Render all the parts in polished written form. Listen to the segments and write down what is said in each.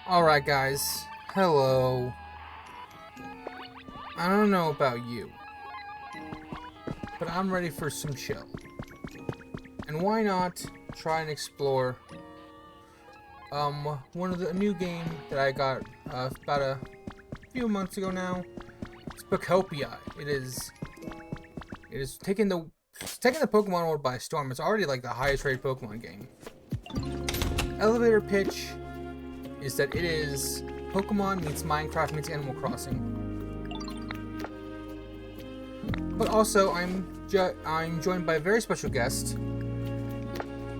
Alright guys, hello. I don't know about you, but I'm ready for some chill. And why not try and explore a new game that I got about a few months ago now. It's Pokopia. It is taking the Pokemon world by storm. It's already like the highest rated Pokemon game. Elevator pitch is that it is Pokemon meets Minecraft meets Animal Crossing. But also, I'm joined by a very special guest,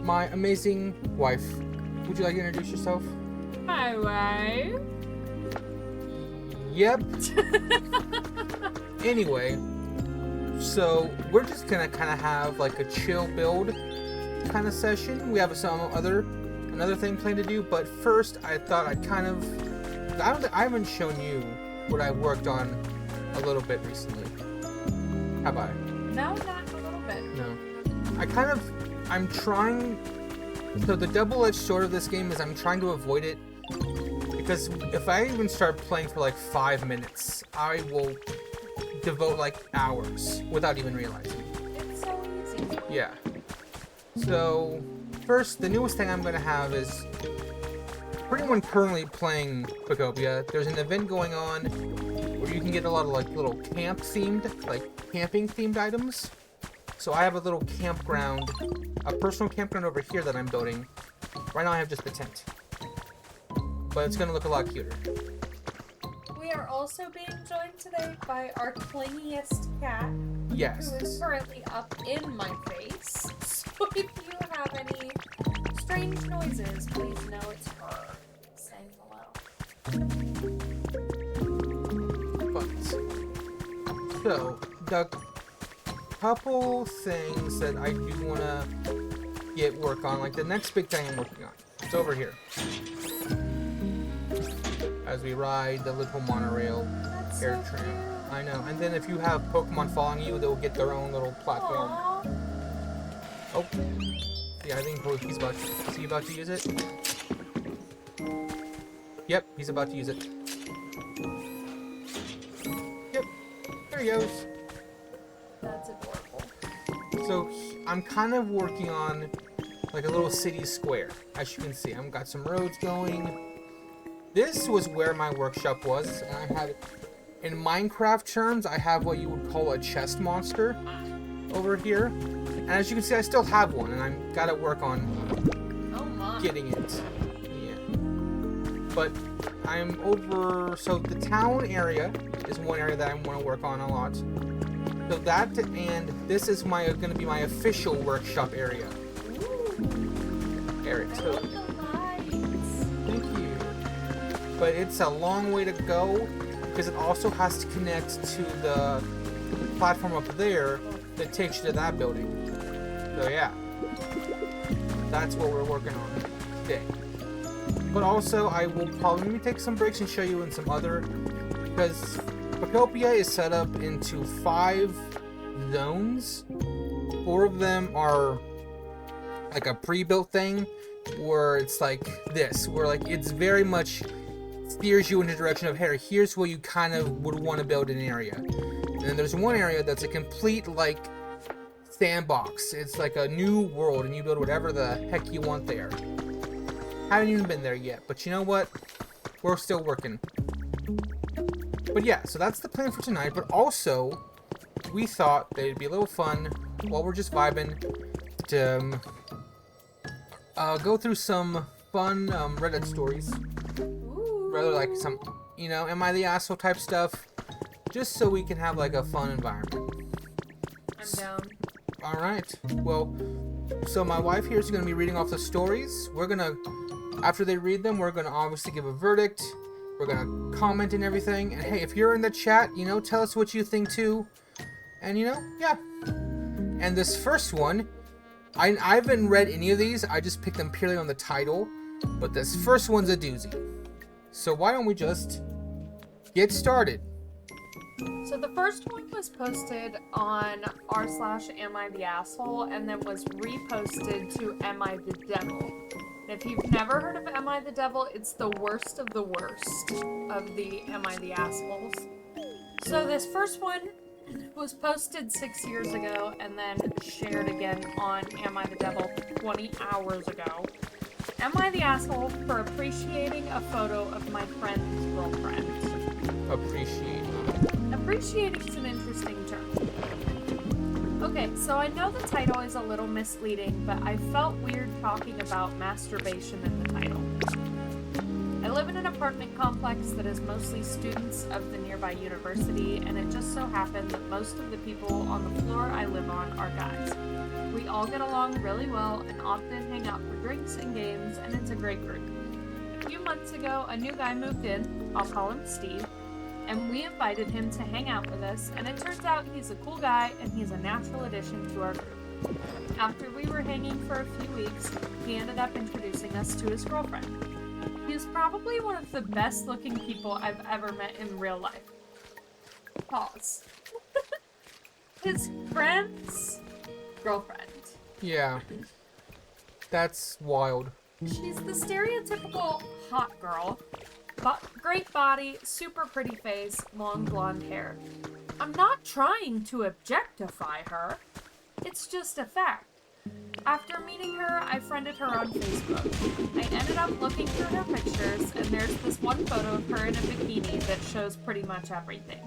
my amazing wife. Would you like to introduce yourself? Hi, wife. Yep. Anyway, so we're just gonna kind of have like a chill build kind of session. We have another thing planned to do, but first I thought I'd I haven't shown you what I worked on a little bit recently. Have I? No, not a little bit. No. I'm trying. So the double-edged sword of this game is I'm trying to avoid it, because if I even start playing for like 5 minutes, I will devote like hours without even realizing. It's so easy. Yeah. So first, the newest thing I'm going to have is, for anyone currently playing Pokopia, there's an event going on where you can get a lot of like little camping themed items. So I have a little campground, a personal campground over here that I'm building. Right now I have just the tent, but it's going to look a lot cuter. We are also being joined today by our clingiest cat. Yes. Who is currently up in my face. So if you have any strange noises, please know it's her saying hello. But, so, the couple things that I do want to get work on, like the next big thing I'm working on, it's over here. As we ride the little monorail air tram. I know. And then if you have Pokemon following you, they'll get their own little platform. Aww. Oh. Yeah, I think he's about to. Is he about to use it? Yep, he's about to use it. Yep. There he goes. That's adorable. So I'm kind of working on like a little city square. As you can see, I've got some roads going. This was where my workshop was, and I had, in Minecraft terms, I have what you would call a chest monster over here. And as you can see, I still have one, and I've got to work on getting it. Yeah. But I'm over, so the town area is one area that I want to work on a lot. So that, and this is going to be my official workshop area. So, thank you. But it's a long way to go, because it also has to connect to the platform up there that takes you to that building. So yeah, that's what we're working on today. But also, I will probably maybe take some breaks and show you in some other, because Pokopia is set up into 5 zones. 4 of them are like a pre-built thing, where it's like this, where like it's very much steers you in the direction of, hey, here's where you kind of would want to build an area. And then there's one area that's a complete like sandbox. It's like a new world, and you build whatever the heck you want there. Haven't even been there yet, but you know what? We're still working. But yeah, so that's the plan for tonight. But also, we thought that it'd be a little fun while we're just vibing to go through some fun Reddit stories. Rather like some, am I the asshole type stuff, just so we can have like a fun environment. I'm down. All right. Well, so my wife here is going to be reading off the stories. We're going to, after they read them, we're going to obviously give a verdict. We're going to comment and everything. And hey, if you're in the chat, tell us what you think too. And yeah. And this first one, I haven't read any of these. I just picked them purely on the title. But this first one's a doozy. So why don't we just get started? So the first one was posted on r/am I the asshole, and then was reposted to am I the devil. And if you've never heard of Am I the Devil, it's the worst of the Am I the Assholes. So this first one was posted 6 years ago and then shared again on Am I the Devil 20 hours ago. Am I the asshole for appreciating a photo of my friend's girlfriend? Appreciating is an interesting term. Okay, so I know the title is a little misleading, but I felt weird talking about masturbation in the title. I live in an apartment complex that is mostly students of the nearby university, and it just so happened that most of the people on the floor I live on are guys. We all get along really well and often hang out for drinks and games, and it's a great group. A few months ago, a new guy moved in, I'll call him Steve, and we invited him to hang out with us, and it turns out he's a cool guy and he's a natural addition to our group. After we were hanging for a few weeks, he ended up introducing us to his girlfriend. He's probably one of the best looking people I've ever met in real life. Pause. His friend's girlfriend. Yeah. That's wild. She's the stereotypical hot girl. Great body, super pretty face, long blonde hair. I'm not trying to objectify her. It's just a fact. After meeting her, I friended her on Facebook. I ended up looking through her pictures, and there's this one photo of her in a bikini that shows pretty much everything.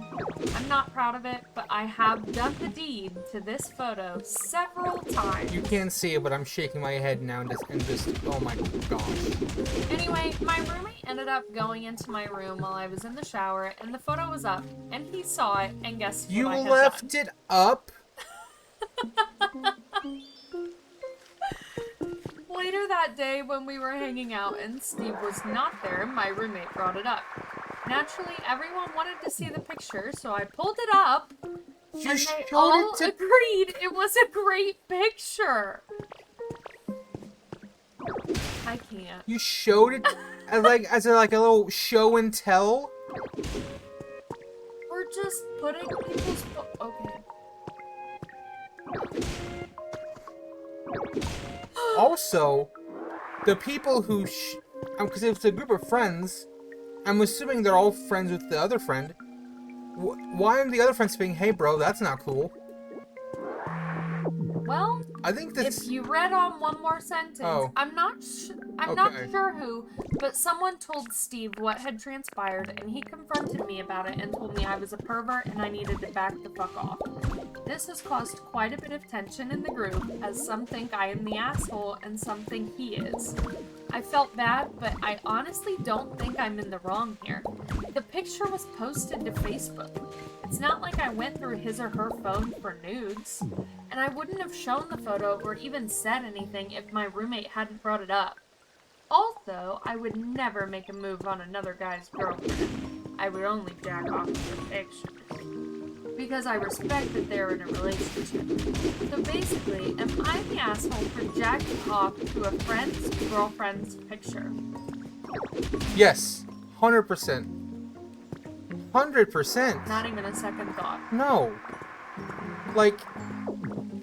I'm not proud of it, but I have done the deed to this photo several times. You can't see it, but I'm shaking my head now and just oh my gosh. Anyway, my roommate ended up going into my room while I was in the shower, and the photo was up, and he saw it, and guess You what I had left done? it up? Later that day, when we were hanging out and Steve was not there, my roommate brought it up. Naturally, everyone wanted to see the picture, so I pulled it up, and they all agreed it was a great picture. I can't. You showed it as a little show and tell? We're just putting people's... Okay. Also, the people who, because it's a group of friends, I'm assuming they're all friends with the other friend. Why are the other friends saying, "Hey, bro, that's not cool"? Well, I think that's... if you read on one more sentence, I'm not sure who, but someone told Steve what had transpired, and he confronted me about it and told me I was a pervert and I needed to back the fuck off. This has caused quite a bit of tension in the group, as some think I am the asshole and some think he is. I felt bad, but I honestly don't think I'm in the wrong here. The picture was posted to Facebook. It's not like I went through his or her phone for nudes. And I wouldn't have shown the photo or even said anything if my roommate hadn't brought it up. Also, I would never make a move on another guy's girlfriend. I would only jack off to the picture. Because I respect that they're in a relationship. So basically, am I the asshole for jacking off to a friend's girlfriend's picture? Yes. 100%. 100%. Not even a second thought. No. Like,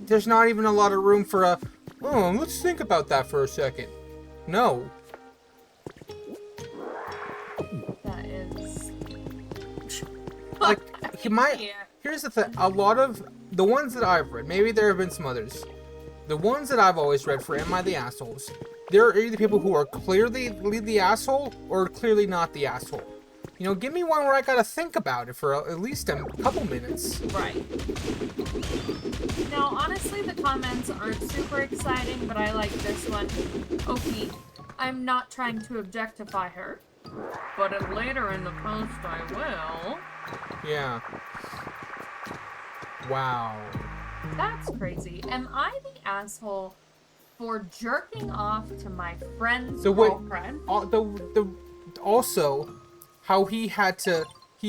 there's not even a lot of room for a, oh, let's think about that for a second. No. That is... Like, here's the thing. A lot of the ones that I've read, maybe there have been some others. The ones that I've always read for Am I the Assholes? There are either people who are clearly the asshole or clearly not the asshole. You know, give me one where I gotta think about it for at least a couple minutes. Right. Now, honestly, the comments aren't super exciting, but I like this one. Okay, I'm not trying to objectify her, but later in the post I will. Yeah. Wow. That's crazy. Am I the asshole for jerking off to my friend's girlfriend? Also, how he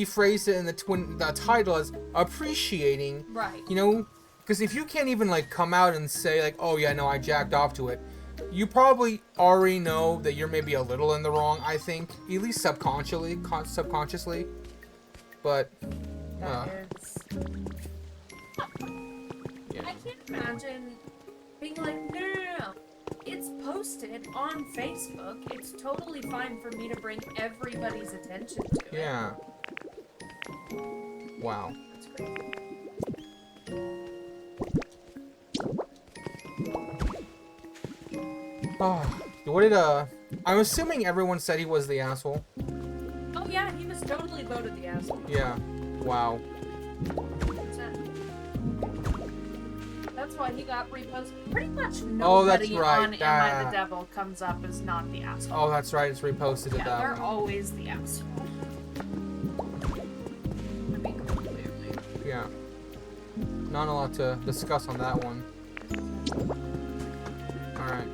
phrased it in the title as appreciating. Right. You know, because if you can't even like come out and say like, oh yeah, no, I jacked off to it, you probably already know that you're maybe a little in the wrong. I think, at least subconsciously. But that is... yeah. I can't imagine being like, no. It's posted on Facebook. It's totally fine for me to bring everybody's attention to it. Yeah. Wow. That's crazy. Oh, what did I'm assuming everyone said he was the asshole. Oh yeah, he was totally voted the asshole. Yeah. Wow. 100%. That's why he got reposted. Pretty much Oh, that's nobody right. on Am I the Devil comes up as not the asshole. Oh, that's right. It's reposted to Yeah, that they're one. always the asshole. I mean, clearly. Yeah. Not a lot to discuss on that one. Alright.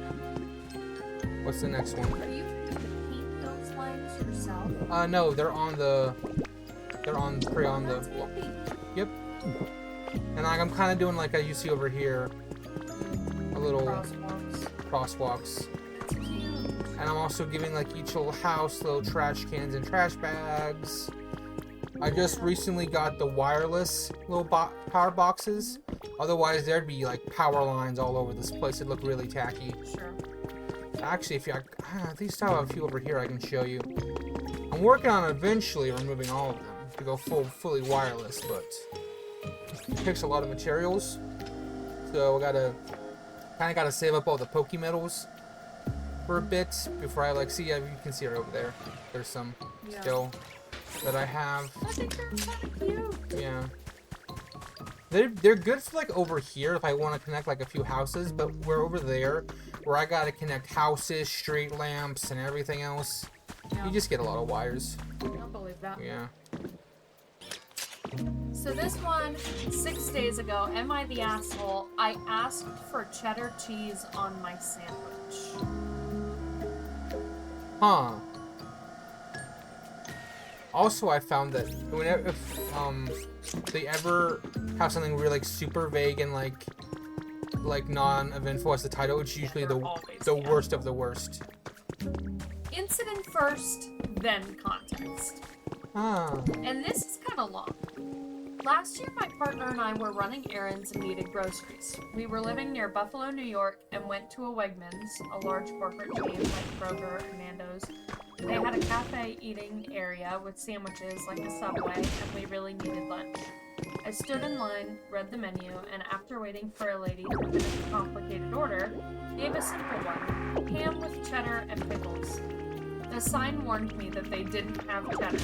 What's the next one? Are you going to paint those lines yourself? No, they're on the... They're on That's the... handy. Yep. And like, I'm kind of doing like you see over here. A little crosswalks. That's cute. And I'm also giving like each little house little trash cans and trash bags. I just recently got the wireless little power boxes. Otherwise, there'd be like power lines all over this place. It'd look really tacky. Sure. Actually, if you, at least I have a few over here I can show you. I'm working on eventually removing all of them to go fully wireless, but it takes a lot of materials. So I kind of gotta save up all the Pokemetals for a bit before I like see. You can see it over there. There's some still that I have. I think they're kind of cute. Yeah. They're good for like over here if I want to connect like a few houses, but we're over there where I gotta connect houses, street lamps, and everything else. Yeah. You just get a lot of wires. I don't believe that. Yeah. So this one, 6 days ago, am I the asshole? I asked for cheddar cheese on my sandwich. Huh. Also, I found that whenever if they ever have something really like super vague and like non-eventful as the title, it's usually the worst of the worst. Incident first, then context. Ah. And this is kind of long. Last year, my partner and I were running errands and needed groceries. We were living near Buffalo, New York, and went to a Wegmans, a large corporate chain like Kroger or Nando's. They had a cafe eating area with sandwiches like a Subway, and we really needed lunch. I stood in line, read the menu, and after waiting for a lady to finish a complicated order, gave a simple one, ham with cheddar and pickles. The sign warned me that they didn't have cheddar.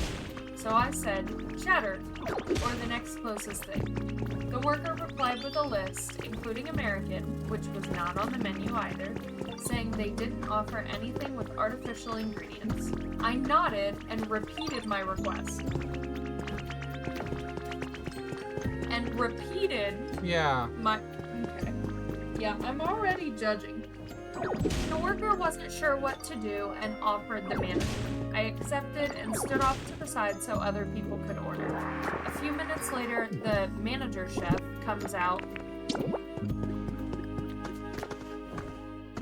So I said, cheddar, or the next closest thing. The worker replied with a list, including American, which was not on the menu either, saying they didn't offer anything with artificial ingredients. I nodded and repeated my request. And repeated my... Okay. Yeah, I'm already judging. The worker wasn't sure what to do and offered the manager. I accepted and stood off to the side so other people could order. A few minutes later, the manager chef comes out.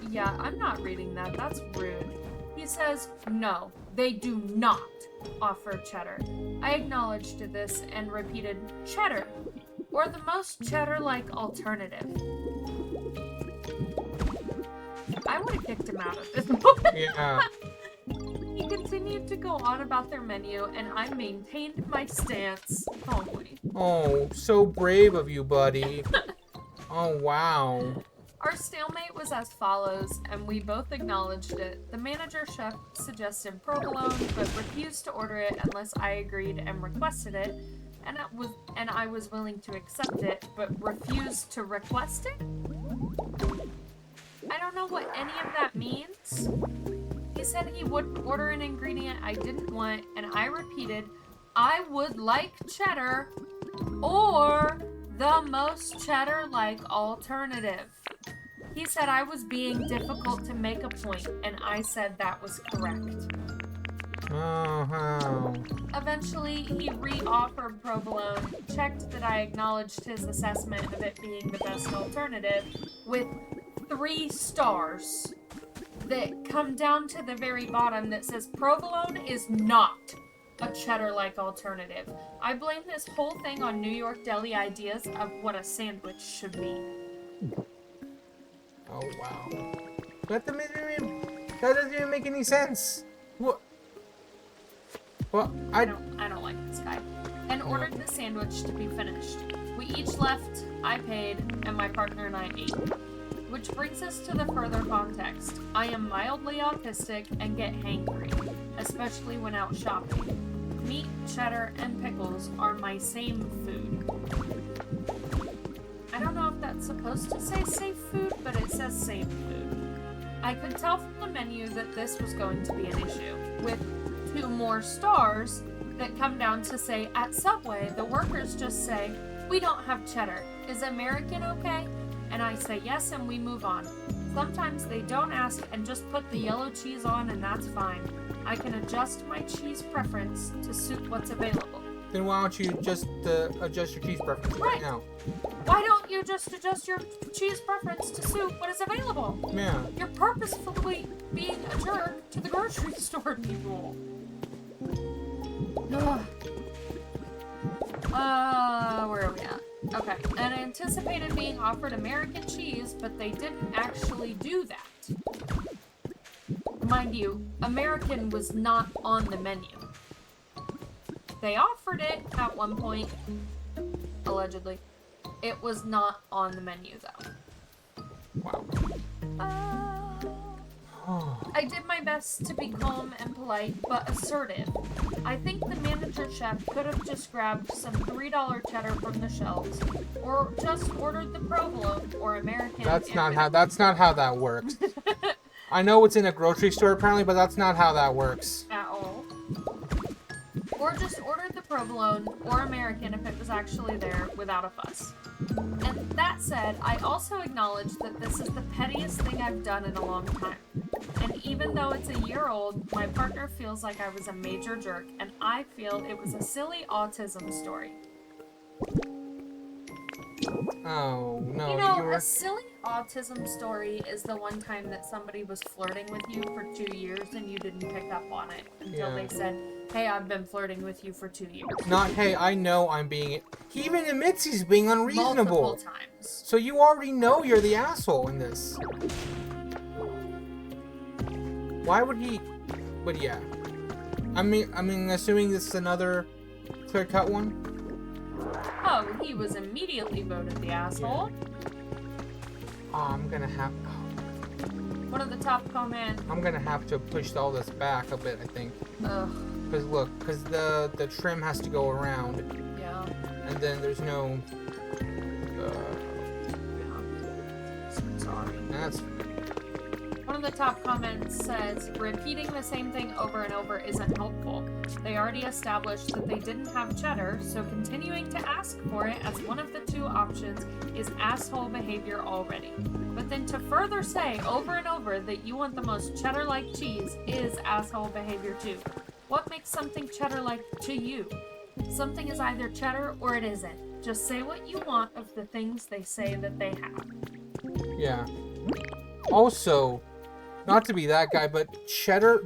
Yeah, I'm not reading that. That's rude. He says, no, they do not offer cheddar. I acknowledged this and repeated, cheddar, or the most cheddar-like alternative. I would have kicked him out of this moment. Yeah. He continued to go on about their menu, and I maintained my stance calmly. Oh, so brave of you, buddy. Oh, wow. Our stalemate was as follows, and we both acknowledged it. The manager chef suggested provolone, but refused to order it unless I agreed and requested it, and I was willing to accept it, but refused to request it? I don't know what any of that means. He said he wouldn't order an ingredient I didn't want, and I repeated, I would like cheddar, or the most cheddar-like alternative. He said I was being difficult to make a point, and I said that was correct. Oh. Eventually, he re-offered provolone, checked that I acknowledged his assessment of it being the best alternative, with 3 stars that come down to the very bottom that says provolone is not a cheddar-like alternative. I blame this whole thing on New York deli ideas of what a sandwich should be. Oh, wow. That doesn't even make any sense. What? Well, I don't like this guy. And ordered the sandwich to be finished. We each left, I paid, and my partner and I ate. Which brings us to the further context. I am mildly autistic and get hangry, especially when out shopping. Meat, cheddar, and pickles are my same food. I don't know if that's supposed to say safe food, but it says same food. I could tell from the menu that this was going to be an issue, with 2 more stars that come down to say, at Subway, the workers just say, we don't have cheddar. Is American okay? And I say yes, and we move on. Sometimes they don't ask and just put the yellow cheese on, and that's fine. I can adjust my cheese preference to suit what's available. Then why don't you just adjust your cheese preference right now? Why don't you just adjust your cheese preference to suit what is available? Yeah. You're purposefully being a jerk to the grocery store people. Where are we at? Okay, and I anticipated being offered American cheese, but they didn't actually do that. Mind you, American was not on the menu. They offered it at one point, allegedly. It was not on the menu, though. Wow. I did my best to be calm and polite, but assertive. I think the manager chef could have just grabbed some $3 cheddar from the shelves, or just ordered the provolone or American. That's not how that works. I know it's in a grocery store apparently, but that's not how that works. At all. Or just ordered the provolone or American if it was actually there without a fuss. And that said, I also acknowledge that this is the pettiest thing I've done in a long time. And even though it's a year old, my partner feels like I was a major jerk, and I feel it was a silly autism story. Oh, no. You know, a silly autism story is the one time that somebody was flirting with you for 2 years and you didn't pick up on it until they said, hey, I've been flirting with you for 2 years. Not, hey, I know I'm being... He even admits he's being unreasonable. Multiple times. So you already know you're the asshole in this. Why would he... But yeah. I mean, assuming this is another clear-cut one. Oh, he was immediately voted the asshole. Oh, I'm gonna have... One of the top comments. I'm gonna have to push all this back a bit, I think. Ugh. Because look, because the trim has to go around. Yeah. And then there's no... Sorry. That's... One of the top comments says, repeating the same thing over and over isn't helpful. They already established that they didn't have cheddar, so continuing to ask for it as one of the 2 options is asshole behavior already. But then to further say over and over that you want the most cheddar-like cheese is asshole behavior too. What makes something cheddar-like to you? Something is either cheddar or it isn't. Just say what you want of the things they say that they have. Yeah. Also, not to be that guy, but cheddar,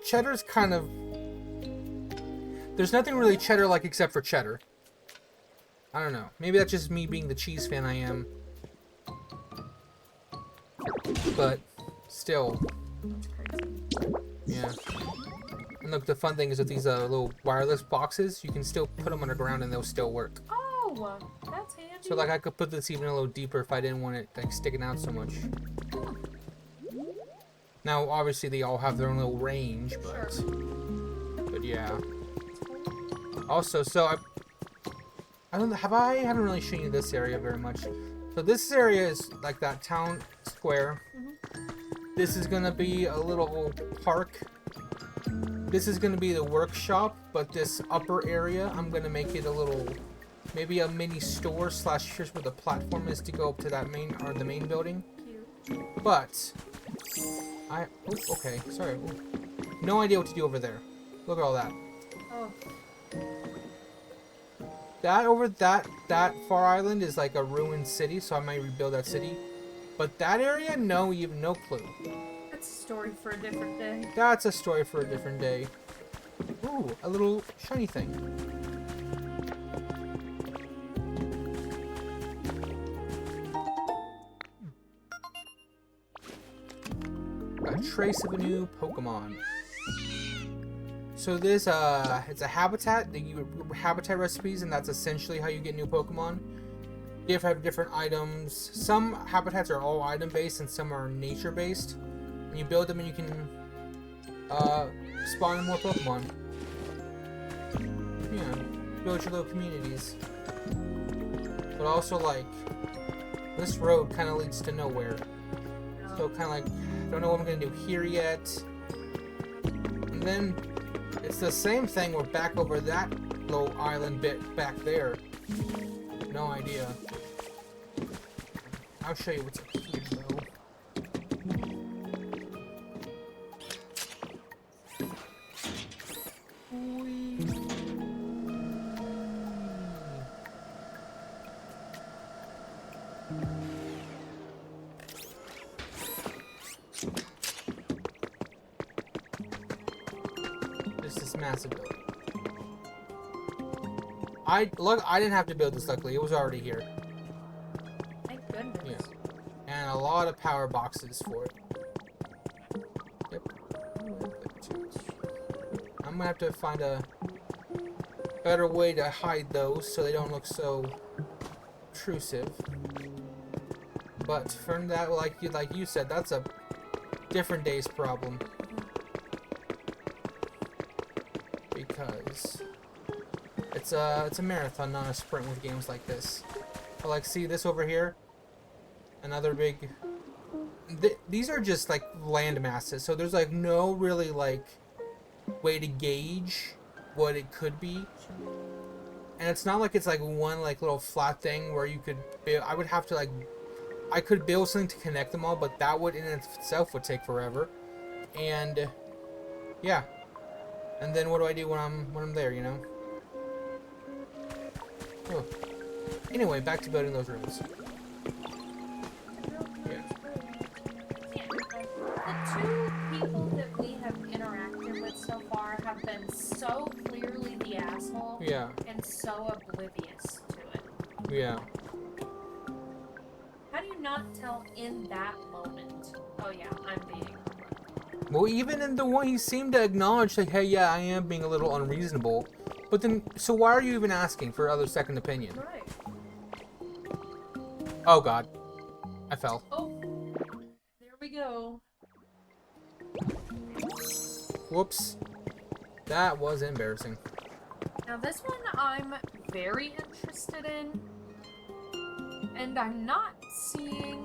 cheddar's kind of... There's nothing really cheddar-like except for cheddar. I don't know. Maybe that's just me being the cheese fan I am. But, still. That's crazy. Yeah. And look, the fun thing is with these little wireless boxes, you can still put them underground and they'll still work. Oh, that's handy. So, like, I could put this even a little deeper if I didn't want it, like, sticking out so much. Now, obviously, they all have their own little range, but... Sure. But, yeah. Also, so, I haven't really shown you this area very much. So, this area is, like, that town square. This is gonna be a little park. This is gonna be the workshop, but this upper area, I'm gonna make it a little... Maybe a mini store / here's where the platform is to go up to that the main building. Cute. But okay, sorry. Ooh. No idea what to do over there. Look at all that. Oh. That far island is like a ruined city, so I might rebuild that city. But that area, no, you have no clue. That's a story for a different day. That's a story for a different day. Ooh, a little shiny thing. trace of a new Pokemon. So this, it's a habitat. You habitat recipes, and that's essentially how you get new Pokemon. You have different items. Some habitats are all item-based, and some are nature-based. And you build them, and you can spawn more Pokemon. Yeah, build your little communities. But also, like, this road kind of leads to nowhere. So kind of like, don't know what I'm gonna do here yet. And then it's the same thing. We're back over that little island bit back there. No idea. I'll show you what's up here, though. This massive building. I didn't have to build this, luckily. It was already here. Thank goodness. Yeah. And a lot of power boxes for it. Yep. I'm gonna have to find a better way to hide those so they don't look so intrusive. But from that, like you said, that's a different day's problem. Because it's a marathon, not a sprint with games like this. But like, see this over here? Another big... these are just like land masses, so there's like no really like way to gauge what it could be. And it's not like it's like one like little flat thing where you could build. I would have to like... I could build something to connect them all, but that would in itself would take forever. And yeah. And then what do I do when I'm there, you know? Oh. Anyway, back to building those rooms. Yeah. The two people that we have interacted with so far have been so clearly the asshole. Yeah. And so oblivious to it. Yeah. How do you not tell in that moment? Oh yeah, I'm being... Well, even in the one, he seemed to acknowledge, like, hey, yeah, I am being a little unreasonable. But then, so why are you even asking for other second opinion? Right. Oh, God. I fell. Oh. There we go. Whoops. That was embarrassing. Now this one I'm very interested in. And I'm not seeing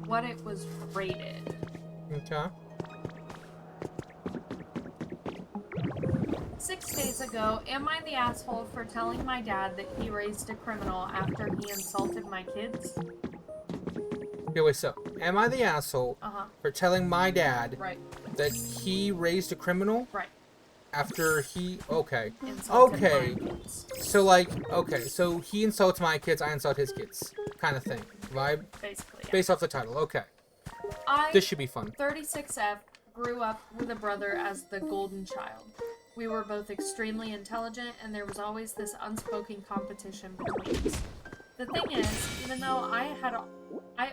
what it was rated. Okay. 6 days ago, am I the asshole for telling my dad that he raised a criminal after he insulted my kids? Okay, wait, so, am I the asshole for telling my dad that he raised a criminal? Right. After he... Okay. Insulted okay. my kids. So, like, okay, so he insults my kids, I insult his kids. Kind of thing. Vibe? Basically, yeah. Based off the title, okay. This should be fun. 36F, grew up with a brother as the golden child. We were both extremely intelligent, and there was always this unspoken competition between us. The thing is, even though I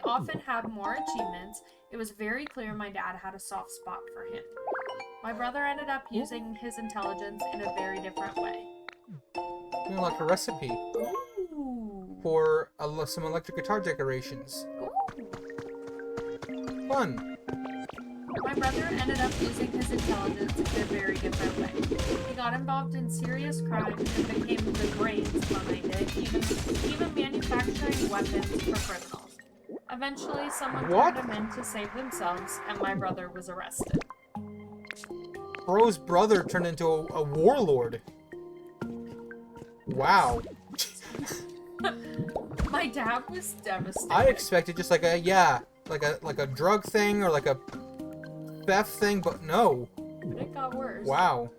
often had more achievements, it was very clear my dad had a soft spot for him. My brother ended up using his intelligence in a very different way. You know, like a recipe. Ooh. For some electric guitar decorations. Ooh. Fun. My brother ended up using his intelligence in a very different way. He got involved in serious crime and became the brains behind it, even manufacturing weapons for criminals. Eventually, someone turned him in to save themselves, and my brother was arrested. Bro's brother turned into a warlord. Wow. My dad was devastated. I expected just like a like a drug thing or like a theft thing, but no. But it got worse. Wow.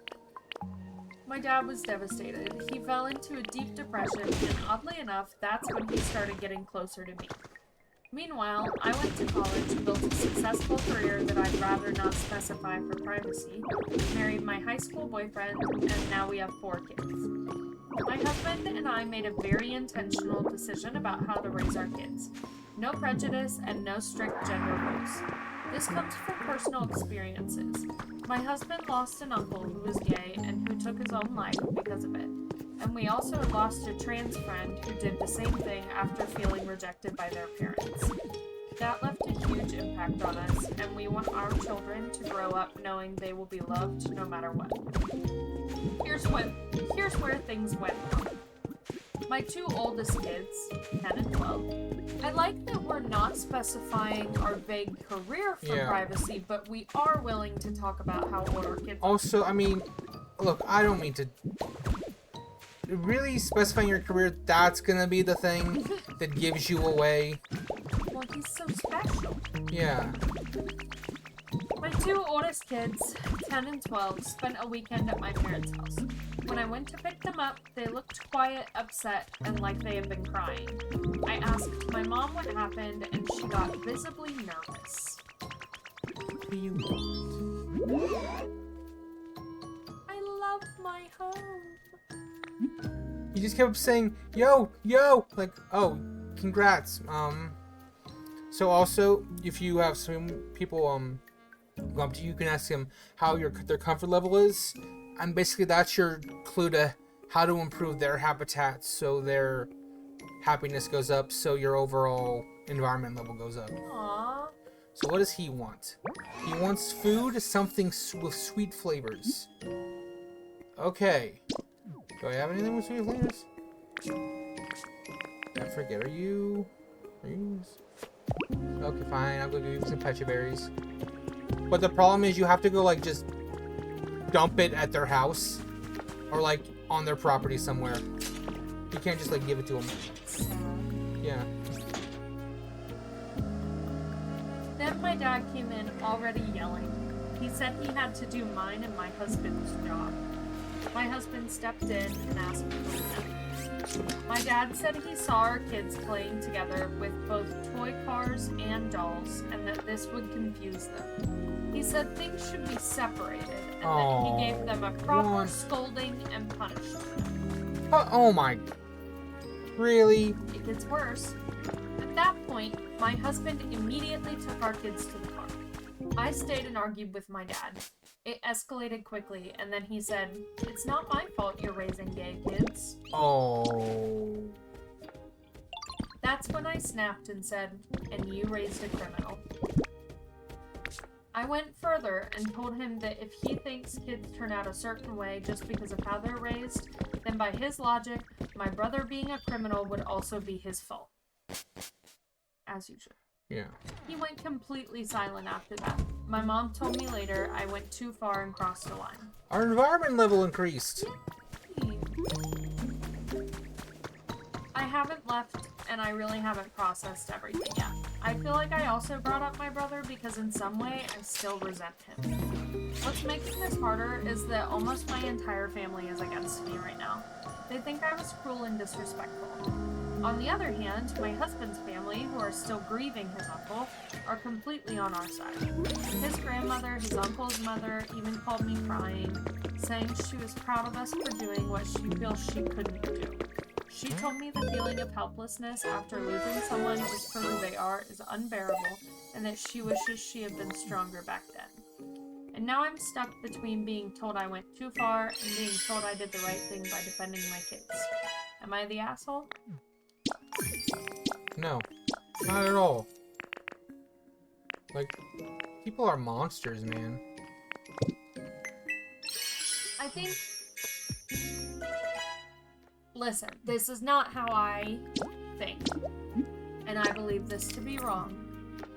My dad was devastated. He fell into a deep depression, and oddly enough, that's when he started getting closer to me. Meanwhile, I went to college, built a successful career that I'd rather not specify for privacy, married my high school boyfriend, and now we have 4 kids. My husband and I made a very intentional decision about how to raise our kids. No prejudice and no strict gender rules. This comes from personal experiences. My husband lost an uncle who was gay and who took his own life because of it. And we also lost a trans friend who did the same thing after feeling rejected by their parents. That left a huge impact on us, and we want our children to grow up knowing they will be loved no matter what. Here's where things went wrong. My two oldest kids, 10 and 12, I like that we're not specifying our vague career for privacy, but we are willing to talk about how old our kids are. Also, I mean, look, I don't mean to... Really specifying your career, that's gonna be the thing that gives you away. Well, he's so special. Yeah. My two oldest kids, 10 and 12, spent a weekend at my parents' house. When I went to pick them up, they looked quiet, upset, and like they had been crying. I asked my mom what happened, and she got visibly nervous. What do you want? I love my home. You just kept saying, yo, like, oh, congrats. So also, if you have some people, go up to you, you can ask them how their comfort level is. And basically that's your clue to how to improve their habitat so their happiness goes up, so your overall environment level goes up. Aww. So what does he want? He wants food, something with sweet flavors. Okay. Do I have anything with sweet flavors? I forget. Are you? Okay, fine. I'll go give you some pecha berries. But the problem is you have to go like just dump it at their house or like on their property somewhere. You can't just like give it to them. Yeah. Then my dad came in already yelling. He said he had to do mine and my husband's job. My husband stepped in and asked me to leave. My dad said he saw our kids playing together with both toy cars and dolls, and that this would confuse them. He said things should be separated, and that he gave them a proper scolding and punishment. Oh my... Really? It gets worse. At that point, my husband immediately took our kids to the car. I stayed and argued with my dad. It escalated quickly, and then he said, "It's not my fault you're raising gay kids." Oh. That's when I snapped and said, "And you raised a criminal." I went further and told him that if he thinks kids turn out a certain way just because of how they're raised, then by his logic, my brother being a criminal would also be his fault. As usual. Yeah. He went completely silent after that. My mom told me later I went too far and crossed the line. Our environment level increased. Yay. I haven't left, and I really haven't processed everything yet. I feel like I also brought up my brother because in some way I still resent him. What's making this harder is that almost my entire family is against me right now. They think I was cruel and disrespectful. On the other hand, my husband's family, who are still grieving his uncle, are completely on our side. His grandmother, his uncle's mother, even called me crying, saying she was proud of us for doing what she feels she couldn't do. She told me the feeling of helplessness after losing someone just for who they are is unbearable, and that she wishes she had been stronger back then. And now I'm stuck between being told I went too far and being told I did the right thing by defending my kids. Am I the asshole? No, not at all. Like, people are monsters, man. I think... Listen, this is not how I think. And I believe this to be wrong.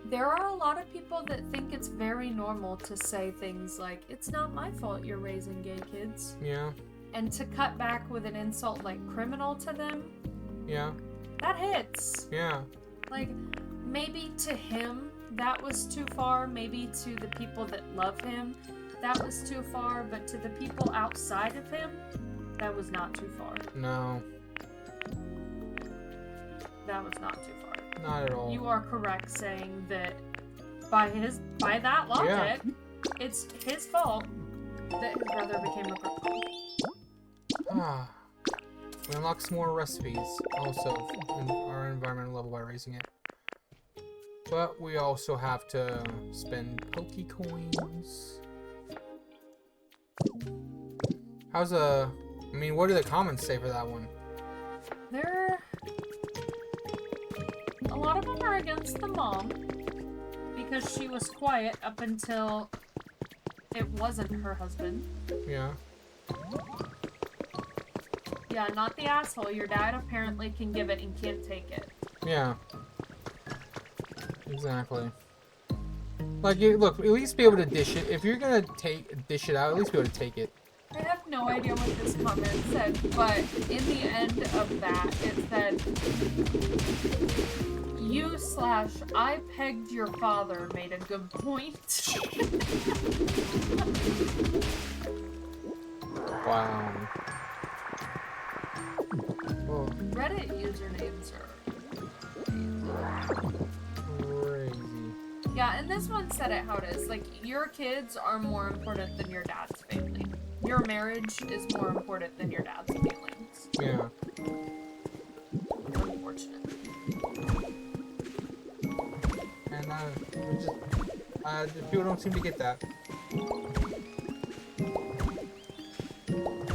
There are a lot of people that think it's very normal to say things like, "It's not my fault you're raising gay kids." Yeah. And to cut back with an insult like criminal to them. Yeah. That hits. Yeah. Like, maybe to him, that was too far. Maybe to the people that love him, that was too far. But to the people outside of him, that was not too far. No. That was not too far. Not at all. You are correct saying that by that logic, it's his fault that his brother became a criminal. Ah. We unlock some more recipes also in our environmental level by raising it. But we also have to spend Pokecoins. I mean, what do the comments say for that one? A lot of them are against the mom because she was quiet up until it wasn't her husband. Yeah. Yeah, not the asshole. Your dad apparently can give it and can't take it. Yeah. Exactly. Like, look, at least be able to dish it. If you're gonna dish it out, at least be able to take it. I have no idea what this comment said, but in the end of that, it said, "You/I pegged your father made a good point." Wow. Whoa. Reddit usernames are Crazy. yeah, and this one said it how it is. Like, your kids are more important than your dad's family. Your marriage is more important than your dad's feelings. Yeah. Unfortunate. And people don't seem to get that.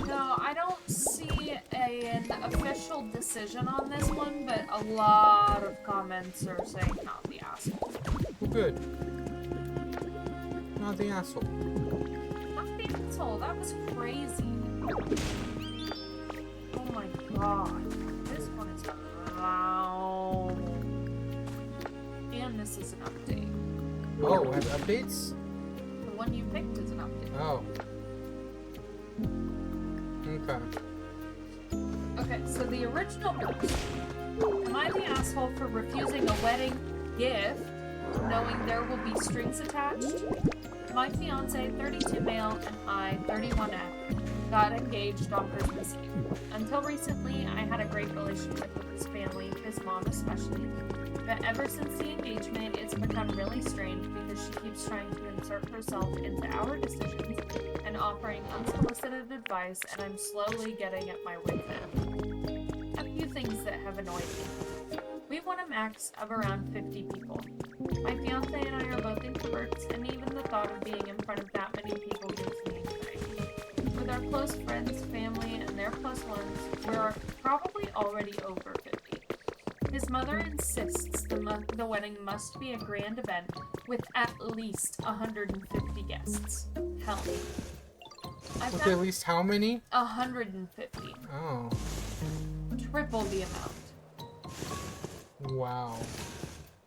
No, I don't see an official decision on this one, but a lot of comments are saying not the asshole. Well, good. Not the asshole. Not the asshole. That was crazy. Oh my god. This one is loud. And this is an update. Oh, have updates? The one you picked is an update. Oh. Okay. Okay, so the original post. Am I the asshole for refusing a wedding gift, knowing there will be strings attached? My fiance, 32 male, and I, 31F, got engaged on Christmas Eve. Until recently, I had a great relationship with his family, his mom especially. But ever since the engagement, it's become really strange because she keeps trying to insert herself into our decisions and offering unsolicited advice, and I'm slowly getting at my wits' end. A few things that have annoyed me. We want a max of around 50 people. My fiance and I are both introverts, and even the thought of being in front of that many people gives me anxiety. With our close friends, family, and their plus ones, we're probably already over 50. His mother insists the wedding must be a grand event with at least 150 guests. Hell. With at least how many? 150. Oh. Triple the amount. Wow.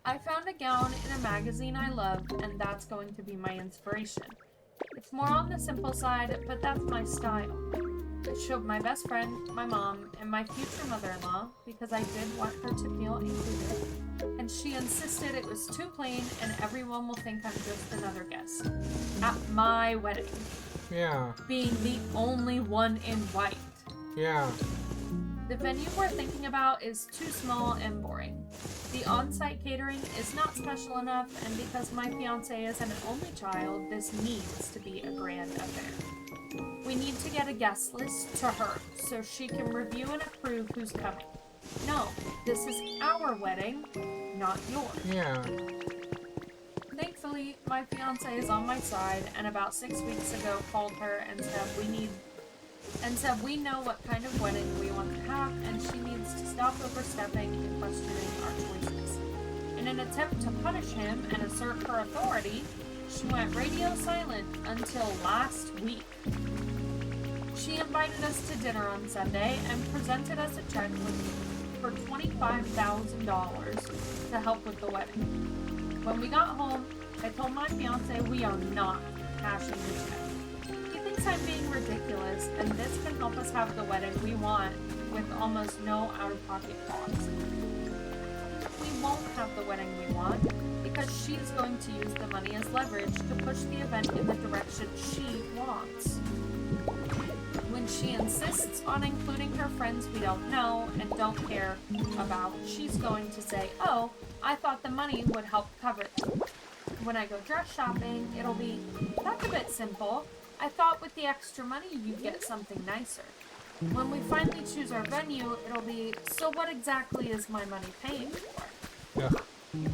I found a gown in a magazine I love, and that's going to be my inspiration. It's more on the simple side, but that's my style. It showed my best friend, my mom, and my future mother-in-law because I did want her to feel included. And she insisted it was too plain and everyone will think I'm just another guest. At my wedding. Yeah. Being the only one in white. Yeah. The venue we're thinking about is too small and boring. The on-site catering is not special enough, and because my fiance is an only child, this needs to be a grand affair. We need to get a guest list to her so she can review and approve who's coming. No, this is our wedding, not yours. Yeah. Thankfully, my fiance is on my side, and about 6 weeks ago called her and said we know what kind of wedding we want to have, and she needs to stop overstepping and questioning our choices. In an attempt to punish him and assert her authority, she went radio silent until last week. She invited us to dinner on Sunday and presented us a check for $25,000 to help with the wedding. When we got home, I told my fiance we are not cashing the check. He thinks I'm being ridiculous, and this can help us have the wedding we want with almost no out-of-pocket costs. We won't have the wedding we want because she's going to use the money as leverage to push the event in the direction she wants. When she insists on including her friends we don't know and don't care about, she's going to say, "Oh, I thought the money would help cover it." When I go dress shopping, it'll be, "That's a bit simple. I thought with the extra money you'd get something nicer." When we finally choose our venue, it'll be, "So what exactly is my money paying for?" Yeah.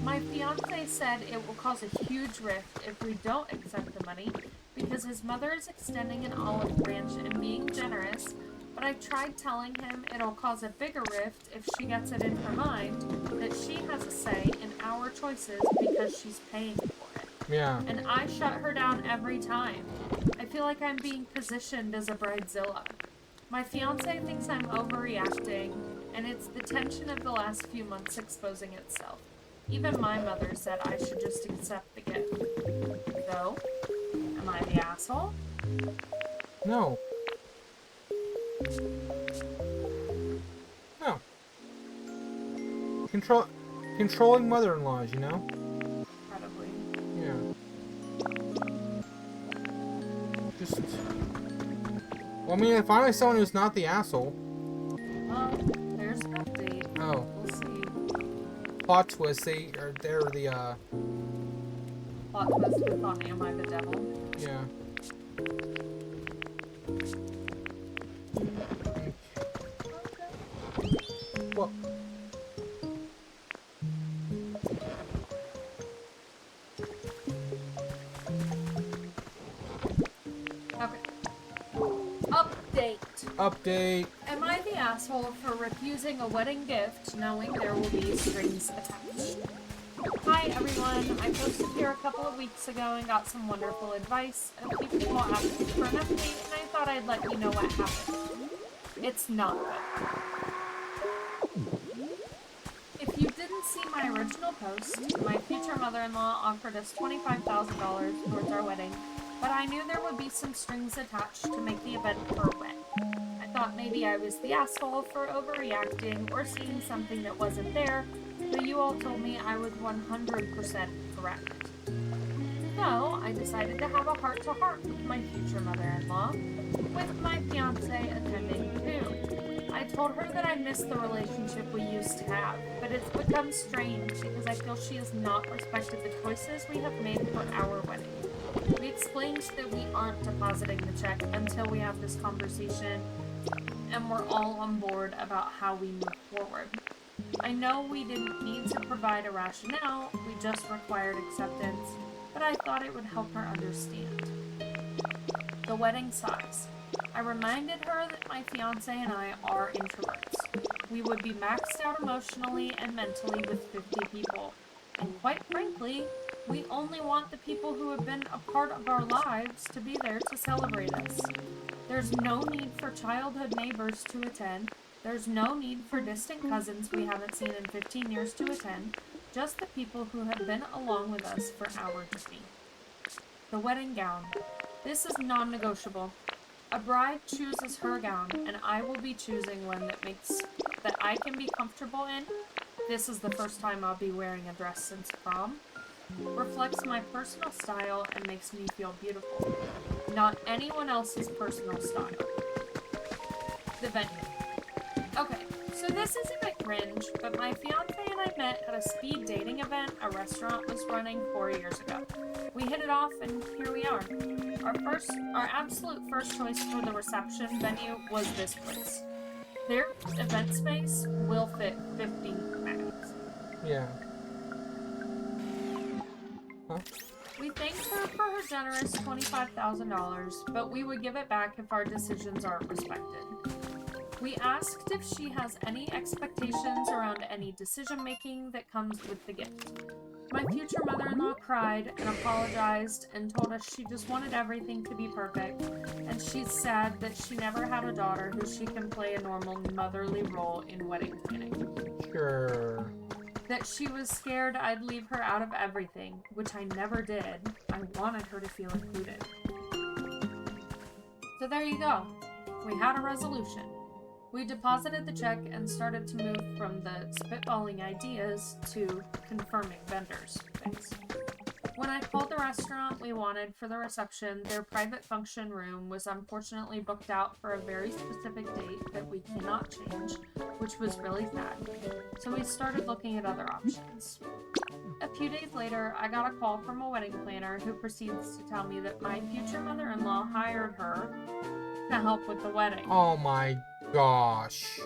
My fiance said it will cause a huge rift if we don't accept the money because his mother is extending an olive branch and being generous, but I tried telling him it'll cause a bigger rift if she gets it in her mind that she has a say in our choices because she's paying for it. Yeah. And I shut her down every time. I feel like I'm being positioned as a bridezilla. My fiance thinks I'm overreacting, and it's the tension of the last few months exposing itself. Even my mother said I should just accept the gift. So, am I the asshole? No. No. Controlling mother-in-laws, you know? Probably. Yeah. Just... Well, I mean, if I'm someone who's not the asshole... There's an update. Oh. We'll see. Plot twist, they're the, Plot twist with on Am I the Devil? Yeah. Well... Update. Am I the asshole for refusing a wedding gift knowing there will be strings attached? Hi everyone, I posted here a couple of weeks ago and got some wonderful advice. A few people asked for an update and I thought I'd let you know what happened. It's not good. If you didn't see my original post, my future mother-in-law offered us $25,000 towards our wedding, but I knew there would be some strings attached to make the event her wet. I thought maybe I was the asshole for overreacting or seeing something that wasn't there, but you all told me I was 100% correct. So, I decided to have a heart-to-heart with my future mother-in-law, with my fiancé attending too. I told her that I miss the relationship we used to have, but it's become strange because I feel she has not respected the choices we have made for our wedding. We explained that we aren't depositing the check until we have this conversation, and we're all on board about how we move forward. I know we didn't need to provide a rationale, we just required acceptance, but I thought it would help her understand. The wedding size. I reminded her that my fiancé and I are introverts. We would be maxed out emotionally and mentally with 50 people, and quite frankly, we only want the people who have been a part of our lives to be there to celebrate us. There's no need for childhood neighbors to attend. There's no need for distant cousins we haven't seen in 15 years to attend. Just the people who have been along with us for our journey. The wedding gown. This is non-negotiable. A bride chooses her gown, and I will be choosing one that I can be comfortable in. This is the first time I'll be wearing a dress since prom. Reflects my personal style and makes me feel beautiful. Not anyone else's personal style. The venue. Okay, so this is a bit cringe, but my fiance and I met at a speed dating event a restaurant was running 4 years ago. We hit it off and here we are. Our absolute first choice for the reception venue was this place. Their event space will fit 50 max. Yeah. Huh? We thanked her for her generous $25,000, but we would give it back if our decisions aren't respected. We asked if she has any expectations around any decision-making that comes with the gift. My future mother-in-law cried and apologized and told us she just wanted everything to be perfect, and she's sad that she never had a daughter who she can play a normal motherly role in wedding planning. Sure. That she was scared I'd leave her out of everything, which I never did. I wanted her to feel included. So there you go. We had a resolution. We deposited the check and started to move from the spitballing ideas to confirming vendors. Thanks. When I called the restaurant we wanted for the reception, their private function room was unfortunately booked out for a very specific date that we cannot change, which was really sad. So we started looking at other options. A few days later, I got a call from a wedding planner who proceeds to tell me that my future mother-in-law hired her to help with the wedding. Oh my gosh.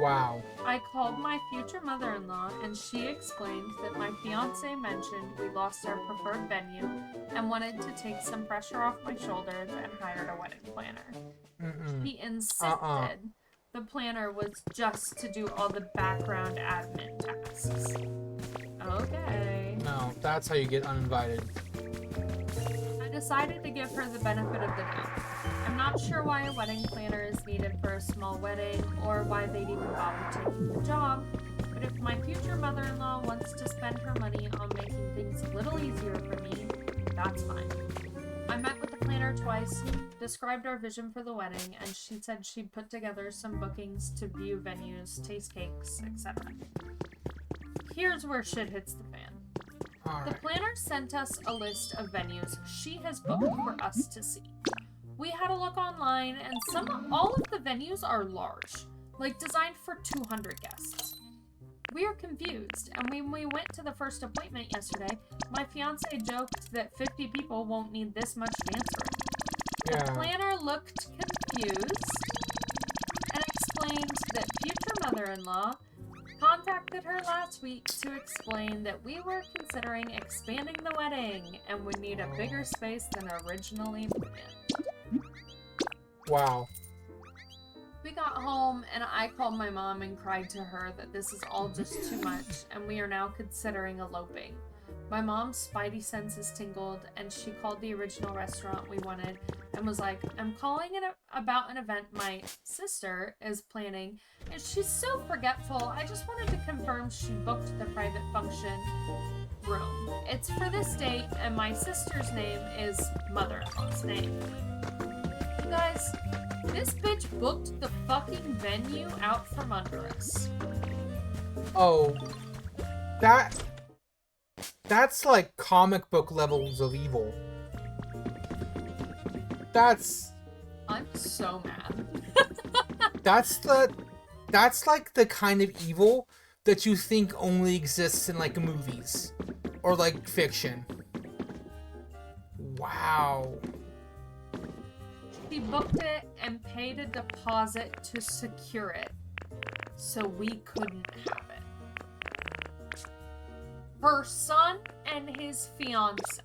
Wow. I called my future mother-in-law, and she explained that my fiance mentioned we lost our preferred venue and wanted to take some pressure off my shoulders and hired a wedding planner. She insisted the planner was just to do all the background admin tasks. Okay. No, that's how you get uninvited. I decided to give her the benefit of the doubt. I'm not sure why a wedding planner is needed for a small wedding or why they'd even bother taking the job, but if my future mother-in-law wants to spend her money on making things a little easier for me, that's fine. I met with the planner twice, described our vision for the wedding, and she said she'd put together some bookings to view venues, taste cakes, etc. Here's where shit hits the fan. The planner sent us a list of venues she has booked for us to see. We had a look online, and all of the venues are large, like designed for 200 guests. We are confused, and when we went to the first appointment yesterday, my fiance joked that 50 people won't need this much dance room. The planner looked confused and explained that future mother-in-law contacted her last week to explain that we were considering expanding the wedding and would need a bigger space than originally planned. Wow. We got home and I called my mom and cried to her that this is all just too much and we are now considering eloping. My mom's spidey senses tingled and she called the original restaurant we wanted and was like, I'm calling it about an event my sister is planning and she's so forgetful. I just wanted to confirm she booked the private function room. It's for this date and my sister's name is mother-in-law's name. You guys, this bitch booked the fucking venue out from under us. Oh, that's like comic book levels of evil. I'm so mad. That's like the kind of evil that you think only exists in like movies or like fiction. Wow. She booked it and paid a deposit to secure it, so we couldn't have it. Her son and his fiance.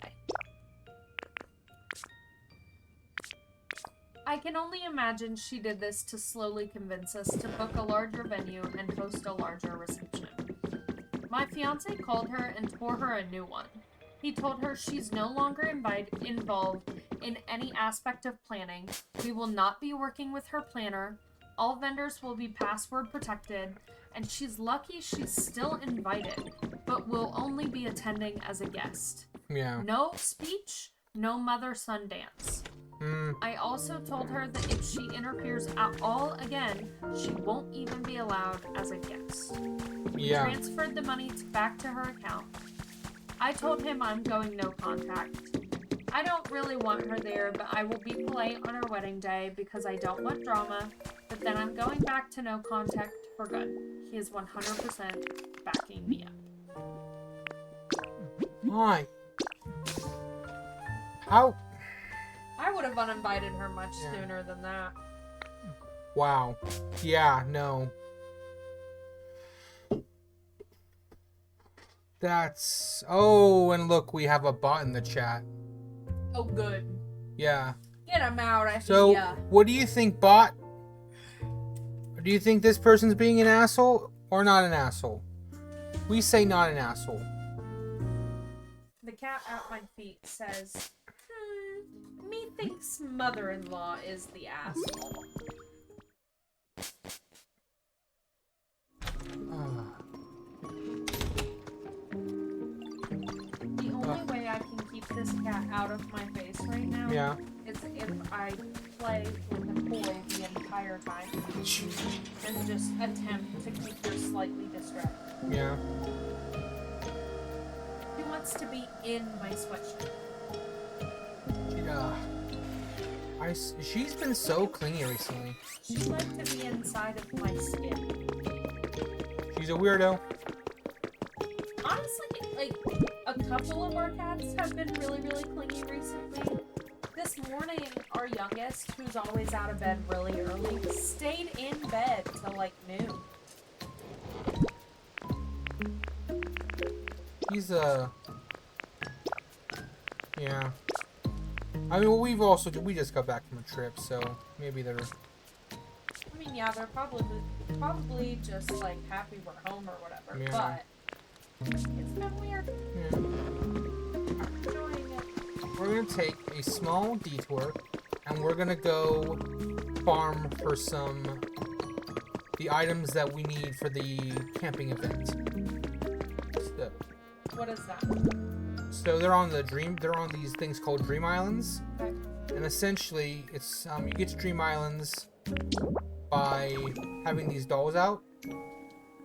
I can only imagine she did this to slowly convince us to book a larger venue and host a larger reception. My fiance called her and tore her a new one. He told her she's no longer involved in any aspect of planning. We will not be working with her planner. All vendors will be password protected, and she's lucky she's still invited, but will only be attending as a guest. Yeah. No speech, no mother-son dance. I also told her that if she interferes at all again, she won't even be allowed as a guest. We transferred the money back to her account. I told him I'm going no contact. I don't really want her there, but I will be polite on her wedding day because I don't want drama, but then I'm going back to no contact for good. He is 100% backing me up. Why? How? I would have uninvited her much sooner than that. Wow. Yeah, no. That's... Oh, and look, we have a bot in the chat. Oh, good. Yeah. Get him out, I So, see ya. what do you think, bot? Do you think this person's being an asshole or not an asshole? We say not an asshole. The cat at my feet says, methinks mother-in-law is the asshole. The only way I can keep this cat out of my face right now is if I play with the toy the entire time and just attempt to keep her slightly distracted. Yeah. She wants to be in my sweatshirt. Yeah. She's been so clingy recently. She likes to be inside of my skin. She's a weirdo. Honestly, like, a couple of our cats have been really, really clingy recently. This morning, our youngest, who's always out of bed really early, stayed in bed till like noon. He's yeah. I mean, well, we just got back from a trip, so maybe they're. I mean, yeah, they're probably just like happy we're home or whatever. Yeah. But it's been weird. Yeah. I'm enjoying it. We're gonna take a small detour, and we're gonna go farm for the items that we need for the camping event. So, What is that? so they're on these things called Dream Islands, Okay. and essentially it's you get to Dream Islands by having these dolls out,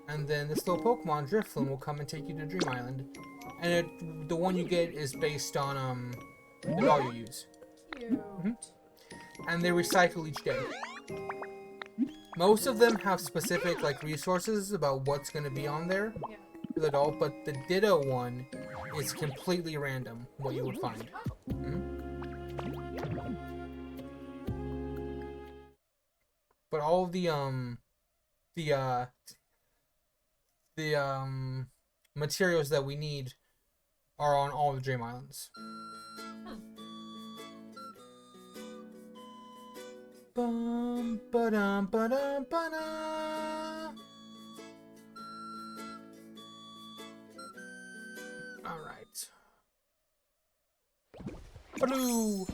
and then this little Pokemon Drifloon will come and take you to Dream Island, and the one you get is based on the doll you use. Cute. And they recycle each day. Most of them have specific like resources about what's going to be on there Yeah. for the doll, but the Ditto one is completely random what you would find. But all of the materials that we need are on all the Dream Islands. Bum ba-dum ba-dum ba-da. All right. Blue.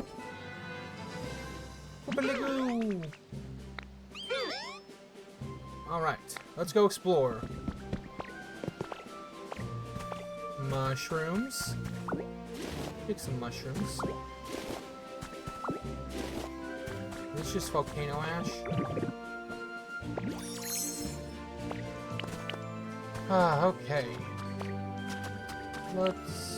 Blue. All right. Let's go explore. Mushrooms. Pick some mushrooms. It's just volcano ash. Okay. Let's...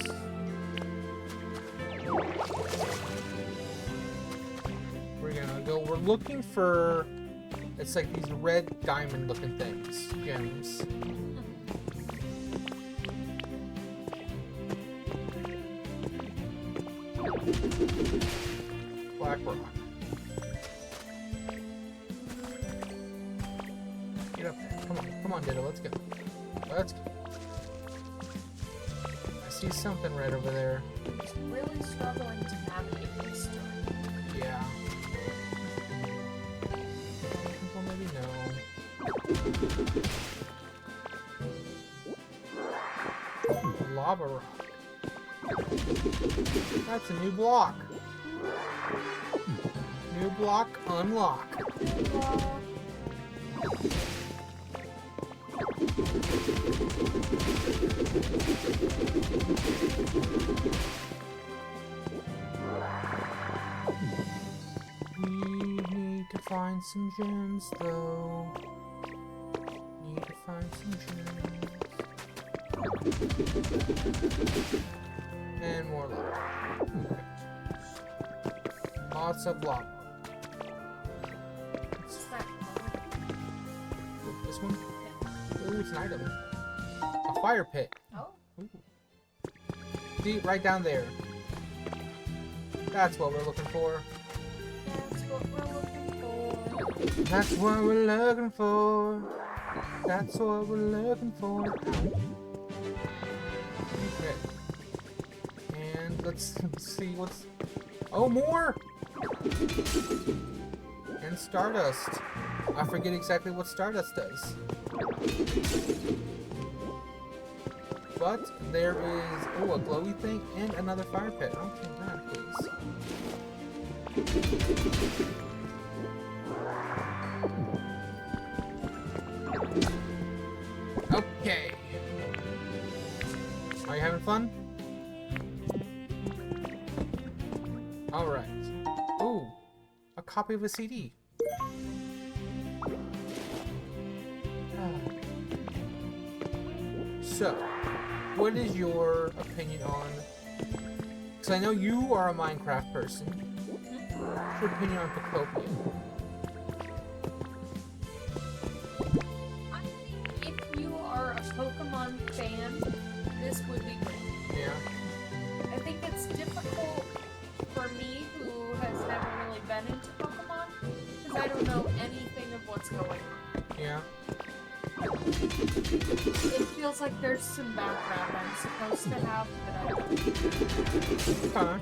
We're looking for... It's like these red diamond looking things. Gems. Black rock. Get up there. Come on, Ditto. Let's go. Let's go. I see something red over there. Just really struggling to navigate this story. Yeah. Well, maybe no. Lava rock. That's a new block. New block, unlock. We need to find some gems, though. Need to find some gems. And more lava. Okay. Lots of lava. This one? Ooh, it's an item. A fire pit. Oh. Ooh. See, right down there. That's what we're looking for. That's what we're looking for. That's what we're looking for. That's what we're looking for. Okay. And let's see what's... Oh, more! And Stardust. I forget exactly what Stardust does. But there is, oh, a glowy thing and another fire pit. I'll take that, please. Okay. Are you having fun? Alright. Ooh, a copy of a CD. So, what is your opinion on... Because I know you are a Minecraft person. What's your opinion on Pokopia? I think if you are a Pokemon fan, this would be great. Yeah. I think it's difficult for me, who has never really been into Pokemon, because I don't know anything of what's going on. Yeah. It feels like there's some background I'm supposed to have that I don't. Okay.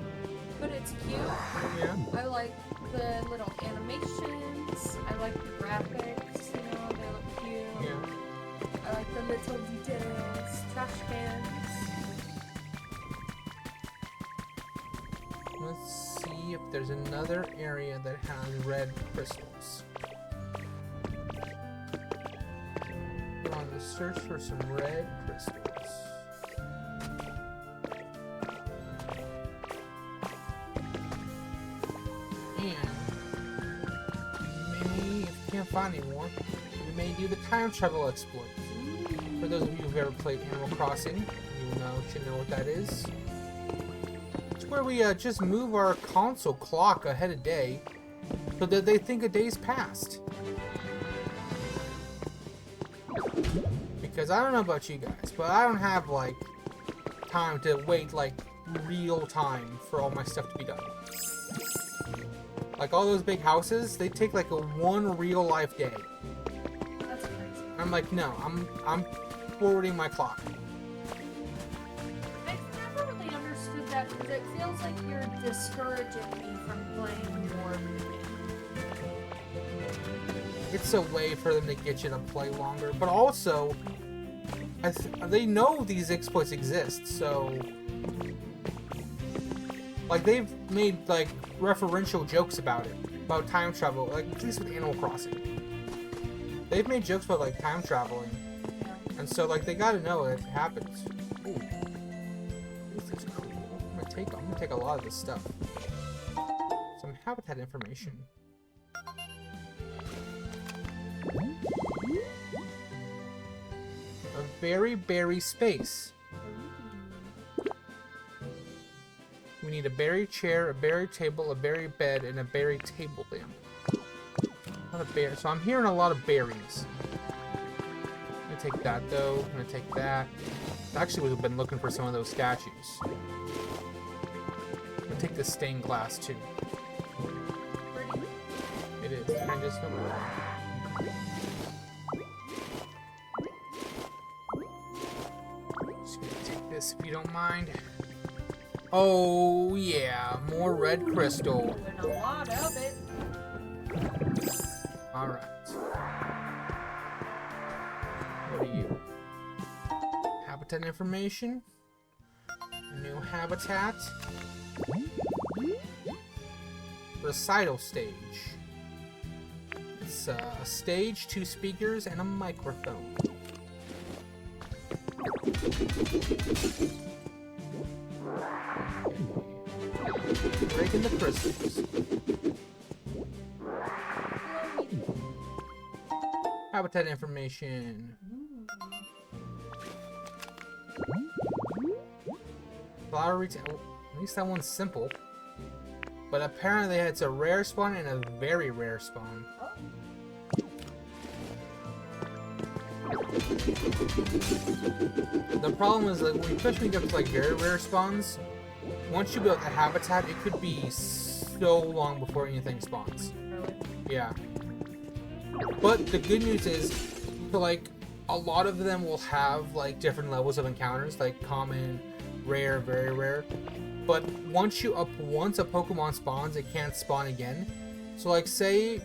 But it's cute. Yeah. I like the little animations. I like the graphics, you know, they look cute. Yeah. I like the little details. Trash cans. Let's see if there's another area that has red crystals. We're on the search for some red crystals. And if you can't find any more, we may do the time travel exploit. For those of you who've ever played Animal Crossing, should know what that is. It's where we just move our console clock ahead a day so that they think a day's passed. Because I don't know about you guys, but I don't have like time to wait like real time for all my stuff to be done. Like all those big houses, they take like a one real life day. That's crazy. I'm like, no, I'm forwarding my clock. I've never really understood that because it feels like you're discouraging me from playing more of the game. It's a way for them to get you to play longer, but also they know these exploits exist, so like they've made like referential jokes about it, about time travel, like at least with Animal Crossing. They've made jokes about like time traveling, and so like they gotta know it happens. Ooh, this is cool. I'm gonna take a lot of this stuff. Some habitat information. A very berry space. We need a berry chair, a berry table, a berry bed, and a berry table lamp. Not a bear. So I'm hearing a lot of berries. I'm gonna take that though. I'm gonna take that. Actually, we've been looking for some of those statues. I'm gonna take this stained glass too. It is. Can I just Just gonna take this if you don't mind. Oh yeah, more red crystal. And a lot of it. Alright. What are you? Habitat information. New habitat. Recital stage. It's a stage, 2 speakers, and a microphone. Breaking the crystals. Habitat information. Flower retail. At least that one's simple. But apparently it's a rare spawn and a very rare spawn. The problem is, like, when you push me up to like very rare spawns, once you build a habitat, it could be so long before anything spawns. Really? Yeah. But the good news is, so, like, a lot of them will have like different levels of encounters, like common, rare, very rare. But once a Pokemon spawns, it can't spawn again. So like, say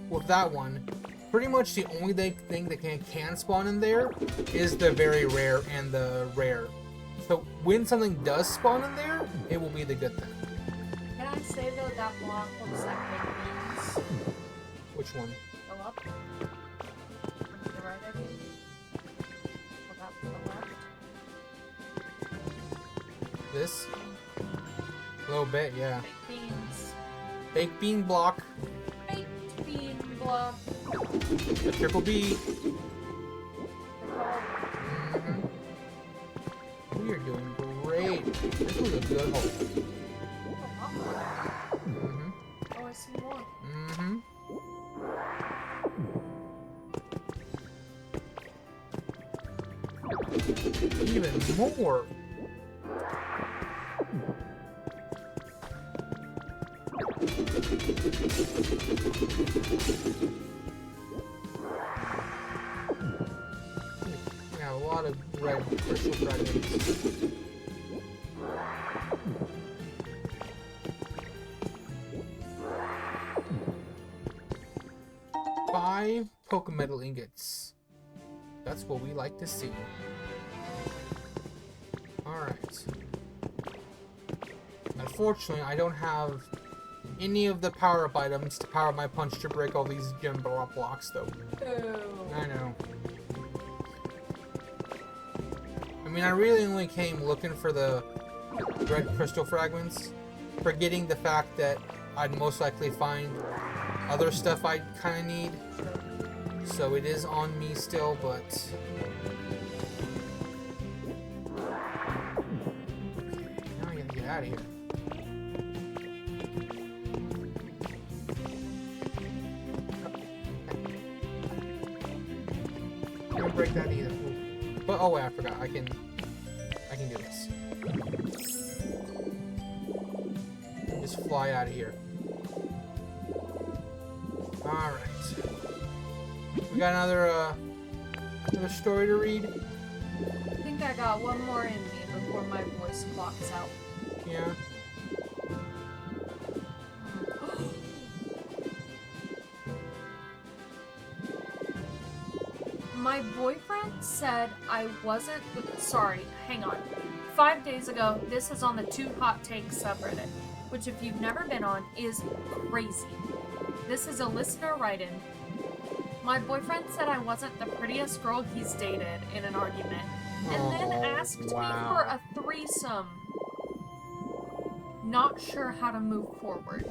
with that one, pretty much the only thing that can spawn in there is the very rare and the rare. So when something does spawn in there, it will be the good thing. Can I say though that block looks like big beans? Which one? Go up. To the right, I mean. Go back to the left. This? A little bit, yeah. Baked beans. Baked bean block. Baked bean block. The triple B. We are doing great. This was a good hole. Oh, I see more. Even more. lot of red crystal fragments. 5 Pokemetal ingots. That's what we like to see. Alright. Unfortunately, I don't have any of the power-up items to power my punch to break all these gem blocks, though. Oh. I know. I mean, I really only came looking for the red crystal fragments, forgetting the fact that I'd most likely find other stuff I kind of need. So it is on me still, but... Now I gotta get out of here. Don't break that either. Ooh. But oh wait, I forgot. I can do this. Just fly out of here. All right. We got another story to read. I think I got one more in me before my voice clocks out. Yeah. My boyfriend said I wasn't sorry, hang on. 5 days ago, this is on the Too Hot Takes subreddit, which if you've never been on, is crazy. This is a listener write-in. My boyfriend said I wasn't the prettiest girl he's dated in an argument, and then asked me for a threesome. Not sure how to move forward.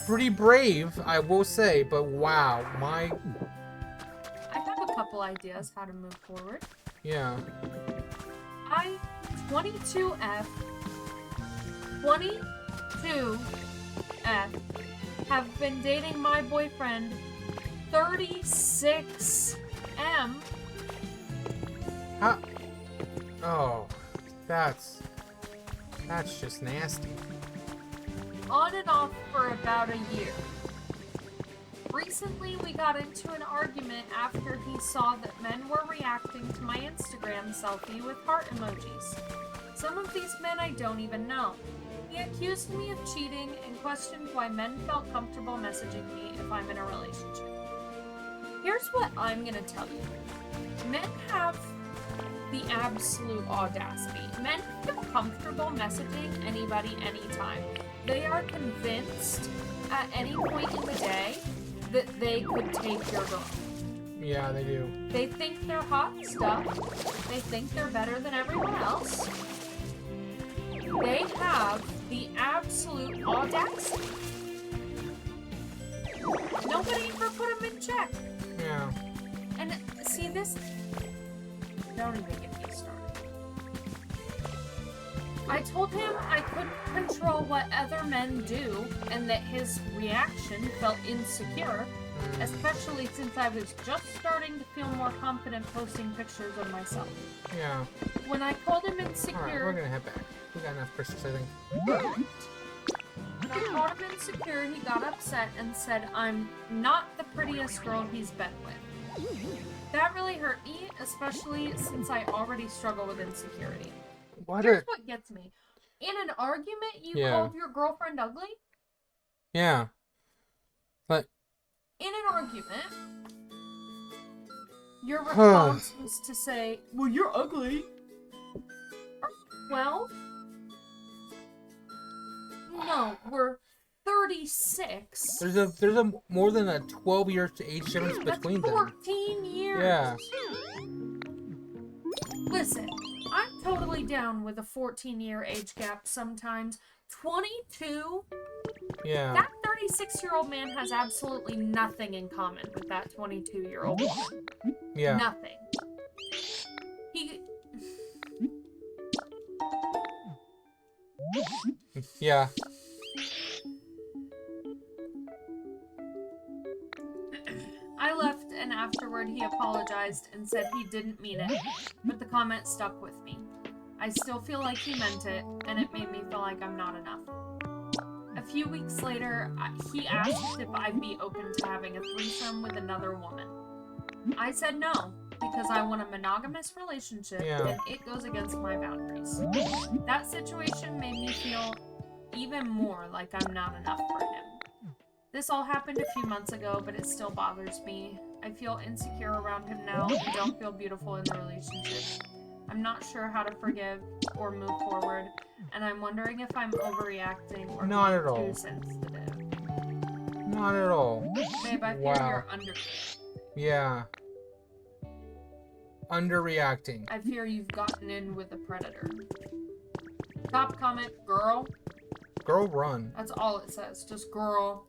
Pretty brave, I will say, but wow, I have a couple ideas how to move forward. Yeah. 22F, 22F, have been dating my boyfriend, 36M. Huh? Oh, that's just nasty. On and off for about a year. Recently, we got into an argument after he saw that men were reacting to my Instagram selfie with heart emojis. Some of these men I don't even know. He accused me of cheating and questioned why men felt comfortable messaging me if I'm in a relationship. Here's what I'm gonna tell you. Men have the absolute audacity. Men feel comfortable messaging anybody anytime. They are convinced at any point in the day that they could take your girl. Yeah, they do. They think they're hot stuff. They think they're better than everyone else. They have the absolute audacity. Nobody ever put them in check. Yeah. And see this? Don't even get me started. I told him I couldn't control what other men do and that his reaction felt insecure, especially since I was just starting to feel more confident posting pictures of myself. Yeah. When I called him insecure... Alright, we're gonna head back. We got enough crystals, I think. When I called him insecure, he got upset and said I'm not the prettiest girl he's been with. That really hurt me, especially since I already struggle with insecurity. Here's what gets me. In an argument, you called your girlfriend ugly? Yeah. But... In an argument, your response was to say, well, you're ugly. Well, no, we're 36. There's a more than a 12-year age difference between them. 14 years. Yeah. Listen, I'm totally down with a 14-year age gap sometimes. 22? Yeah. That 36-year-old man has absolutely nothing in common with that 22-year-old woman. Yeah. Nothing. Yeah. I left, and afterward he apologized and said he didn't mean it, but the comment stuck with me. I still feel like he meant it, and it made me feel like I'm not enough. A few weeks later, he asked if I'd be open to having a threesome with another woman. I said no because I want a monogamous relationship and it goes against my boundaries. That situation made me feel even more like I'm not enough for him. This all happened a few months ago, but it still bothers me. I feel insecure around him now and don't feel beautiful in the relationship. I'm not sure how to forgive or move forward, and I'm wondering if I'm overreacting or Not at being all. too sensitive. Not at all. Babe, I fear you're under. Yeah. Underreacting. I fear you've gotten in with a predator. Top comment, girl. Girl, run. That's all it says. Just girl.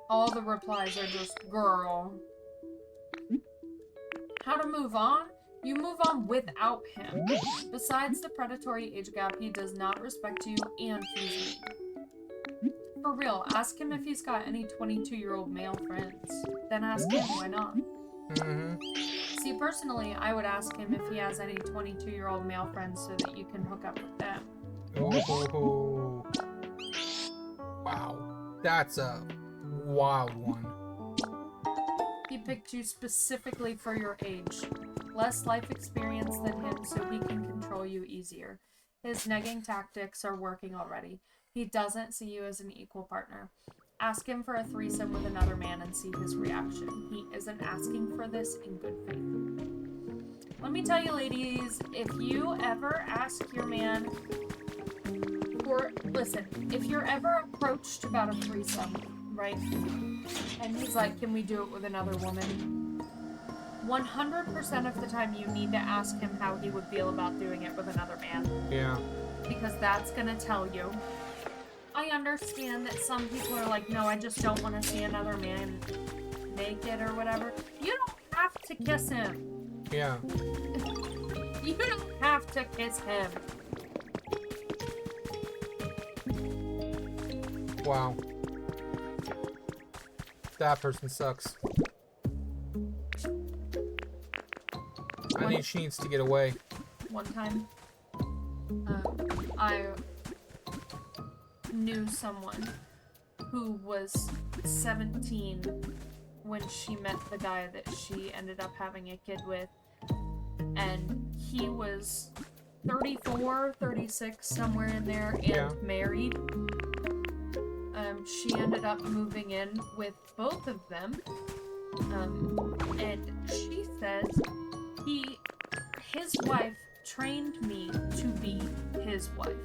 All the replies are just girl. How to move on? You move on without him. Besides the predatory age gap, he does not respect you and he's mean. For real, ask him if he's got any 22-year-old male friends. Then ask him why not. See, personally, I would ask him if he has any 22-year-old male friends so that you can hook up with them. Ooh. Wow. That's a wild one. He picked you specifically for your age. Less life experience than him, so he can control you easier. His negging tactics are working already. He doesn't see you as an equal partner. Ask him for a threesome with another man and see his reaction. He isn't asking for this in good faith. Let me tell you, ladies, if you ever ask your man, or listen, if you're ever approached about a threesome, right, and he's like, can we do it with another woman? 100% of the time you need to ask him how he would feel about doing it with another man. Yeah. Because that's gonna tell you. I understand that some people are like, no, I just don't want to see another man naked or whatever. You don't have to kiss him. Yeah. You don't have to kiss him. Wow. That person sucks. She needs to get away. One time, I knew someone who was 17 when she met the guy that she ended up having a kid with, and he was 34, 36, somewhere in there, and married. She ended up moving in with both of them, and she says his wife trained me to be his wife.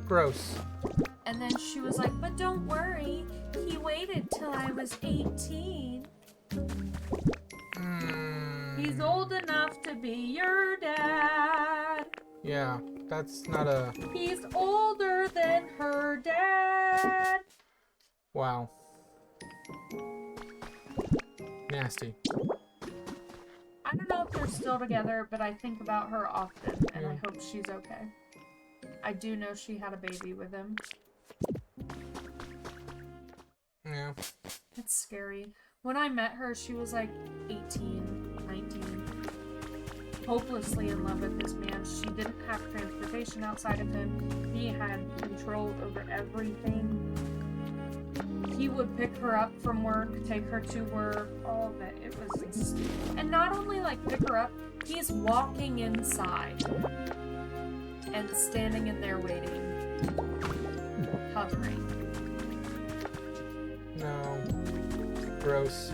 Gross. And then she was like, but don't worry, he waited till I was 18. He's old enough to be your dad. Yeah, that's not a... He's older than her dad. Wow. Nasty. I don't know if they're still together, but I think about her often, and I hope she's okay. I do know she had a baby with him. Yeah. It's scary. When I met her, she was like 18, 19. Hopelessly in love with this man. She didn't have transportation outside of him. He had control over everything. He would pick her up from work, take her to work, all of it. It was just... And not only like pick her up, he's walking inside and standing in there waiting, hovering. No. Gross.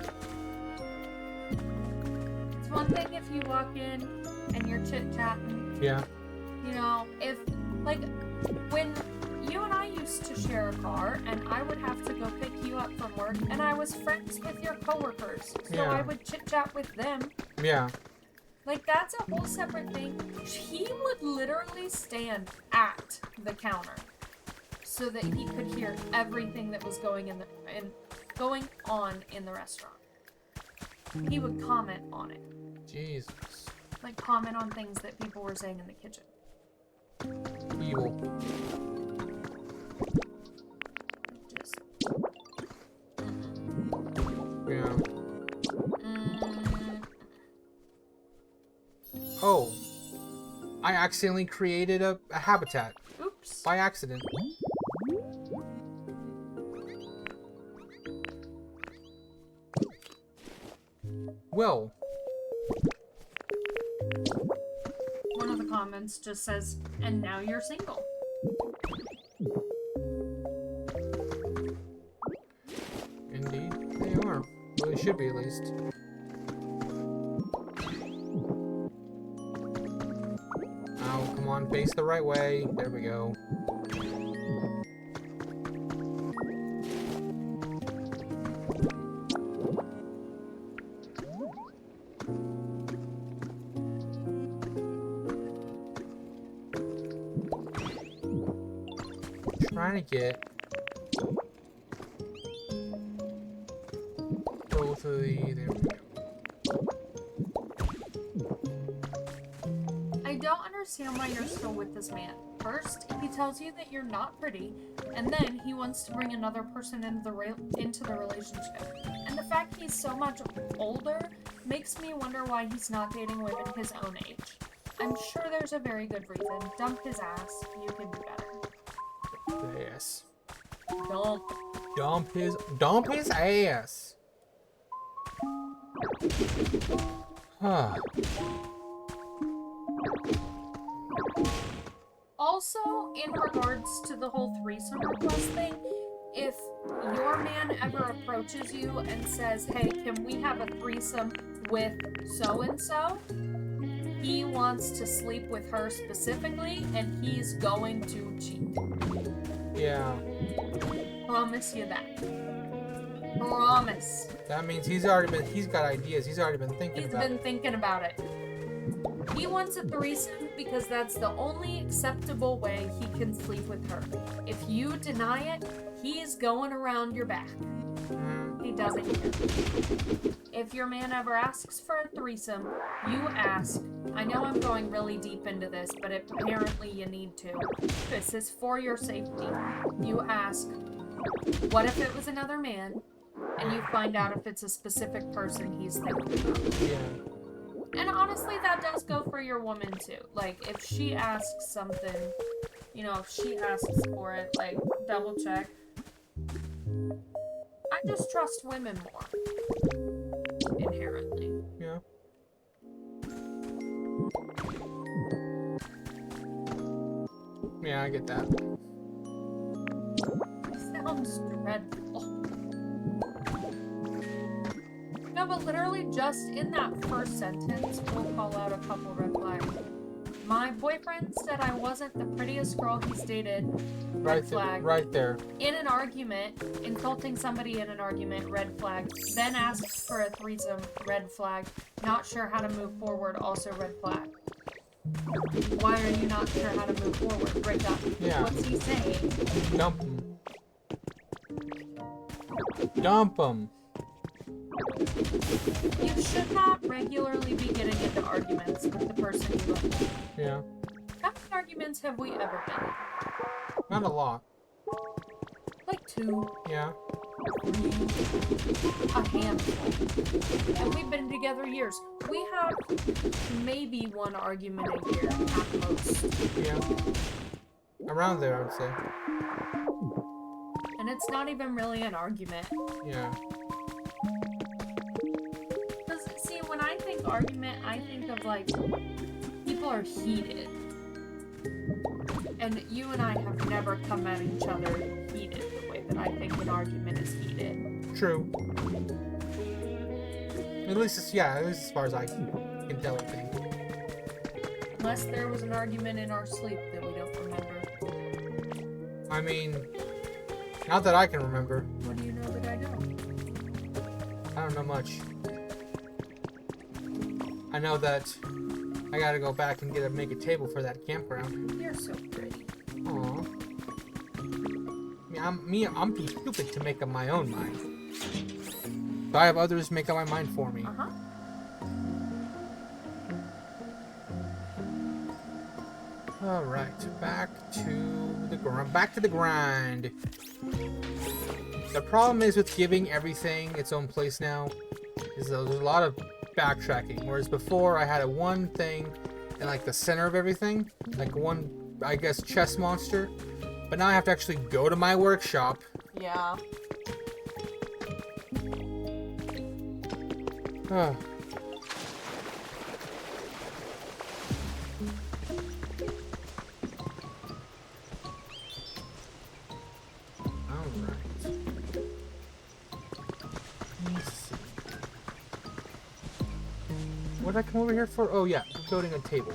It's one thing if you walk in and you're chit-chatting. Yeah. You know, if, like, when you and I used to share a car, and I would have to go pick you up from work, and I was friends with your coworkers, so I would chit-chat with them. Yeah. Like, that's a whole separate thing. He would literally stand at the counter so that he could hear everything that was going on in the restaurant. He would comment on it. Jesus. Like, comment on things that people were saying in the kitchen. Evil. Just... Yeah. Oh. I accidentally created a habitat. Oops. By accident. Well. One of the comments just says, and now you're single. Indeed, they are. Well, they should be at least. Oh, come on, face the right way. There we go. Trying to get both of the. There we go. I don't understand why you're still with this man. First, he tells you that you're not pretty, and then he wants to bring another person into the relationship. And the fact he's so much older makes me wonder why he's not dating women his own age. I'm sure there's a very good reason. Dump his ass. You can do better. Ass. Dump Dump his ass. Huh. Also, in regards to the whole threesome request thing, if your man ever approaches you and says, hey, can we have a threesome with so-and-so? He wants to sleep with her specifically, and he's going to cheat. Yeah. Promise you that. Promise. That means he's got ideas. He's already been thinking about it. He's been thinking about it. He wants a threesome because that's the only acceptable way he can sleep with her. If you deny it, he's going around your back. He doesn't care. If your man ever asks for a threesome, you ask. I know I'm going really deep into this, but apparently you need to. This is for your safety. You ask, what if it was another man? And you find out if it's a specific person he's thinking of. Yeah. And honestly, that does go for your woman too. Like, if she asks something, you know, if she asks for it, like, double check. I just trust women more. Inherently. Yeah. Yeah, I get that. Sounds dreadful. No, but literally just in that first sentence, we'll call out a couple red flags. My boyfriend said I wasn't the prettiest girl he's dated. Red flag. Right there. In an argument, insulting somebody in an argument, red flag. Then asks for a threesome, red flag. Not sure how to move forward, also red flag. Why are you not sure how to move forward? Break up. Yeah. What's he saying? Dump him. Dump him. You should not regularly be getting into arguments with the person you love. Yeah. How many arguments have we ever been in? Not a lot. Like 2. Yeah. 3. A handful. And we've been together years. We have maybe 1 argument a year at most. Yeah. Around there, I would say. And it's not even really an argument. Yeah. Because, see, when I think argument, I think of, like, people are heated. And you and I have never come at each other heated the way that I think an argument is heated. True. At least as far as I can tell, I think. Unless there was an argument in our sleep that we don't remember. I mean, not that I can remember. What do you know that I don't? I don't know much. I know that I gotta go back and make a table for that campground. You're so pretty. Aww. I'm too stupid to make up my own mind. So I have others make up my mind for me. Uh-huh. Alright, back to the grind. The problem is with giving everything its own place now, is there's a lot of backtracking. Whereas before I had a one thing in like the center of everything, like one, I guess, chess monster. But now I have to actually go to my workshop. Yeah. What did I come over here for? Oh yeah, building a table.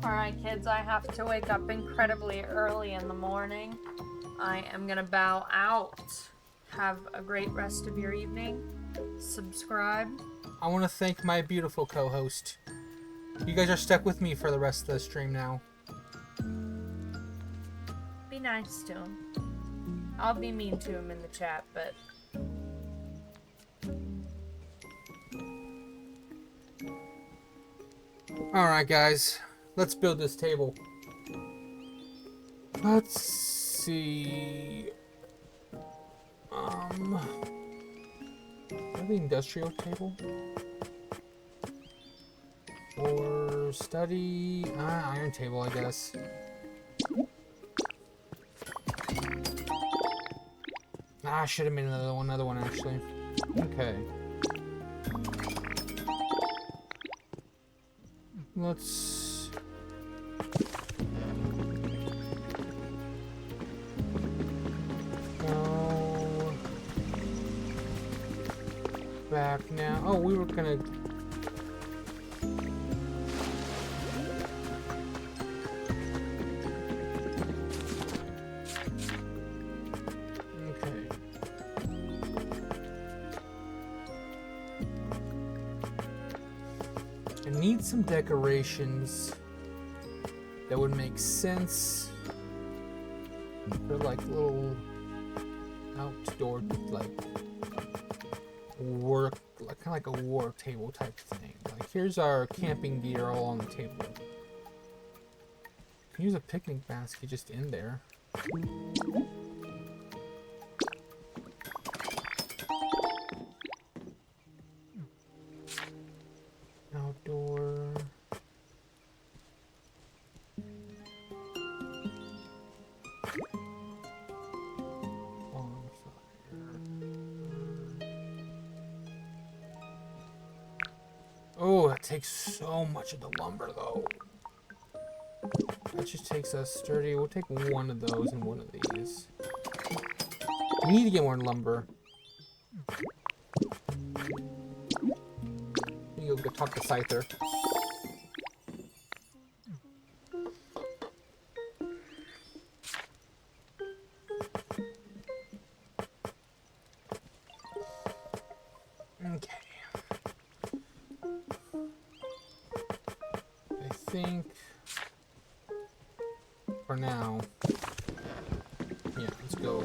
Alright, kids, I have to wake up incredibly early in the morning. I am gonna bow out. Have a great rest of your evening. Subscribe. I want to thank my beautiful co-host. You guys are stuck with me for the rest of the stream now. Be nice to him. I'll be mean to him in the chat, but... Alright, guys. Let's build this table. Let's see... the industrial table? Or study... iron table, I guess. I should have made another one actually. Okay. Let's... go back now. Oh, we were gonna... need some decorations that would make sense for like little outdoor like work, like kind of like a war table type thing. Like here's our camping gear all on the table. Can use a picnic basket just in there. Outdoor. Oh, that takes so much of the lumber though. That just takes us sturdy. We'll take one of those and one of these. We need to get more lumber. You'll go talk to Scyther. Okay. I think for now, yeah, let's go.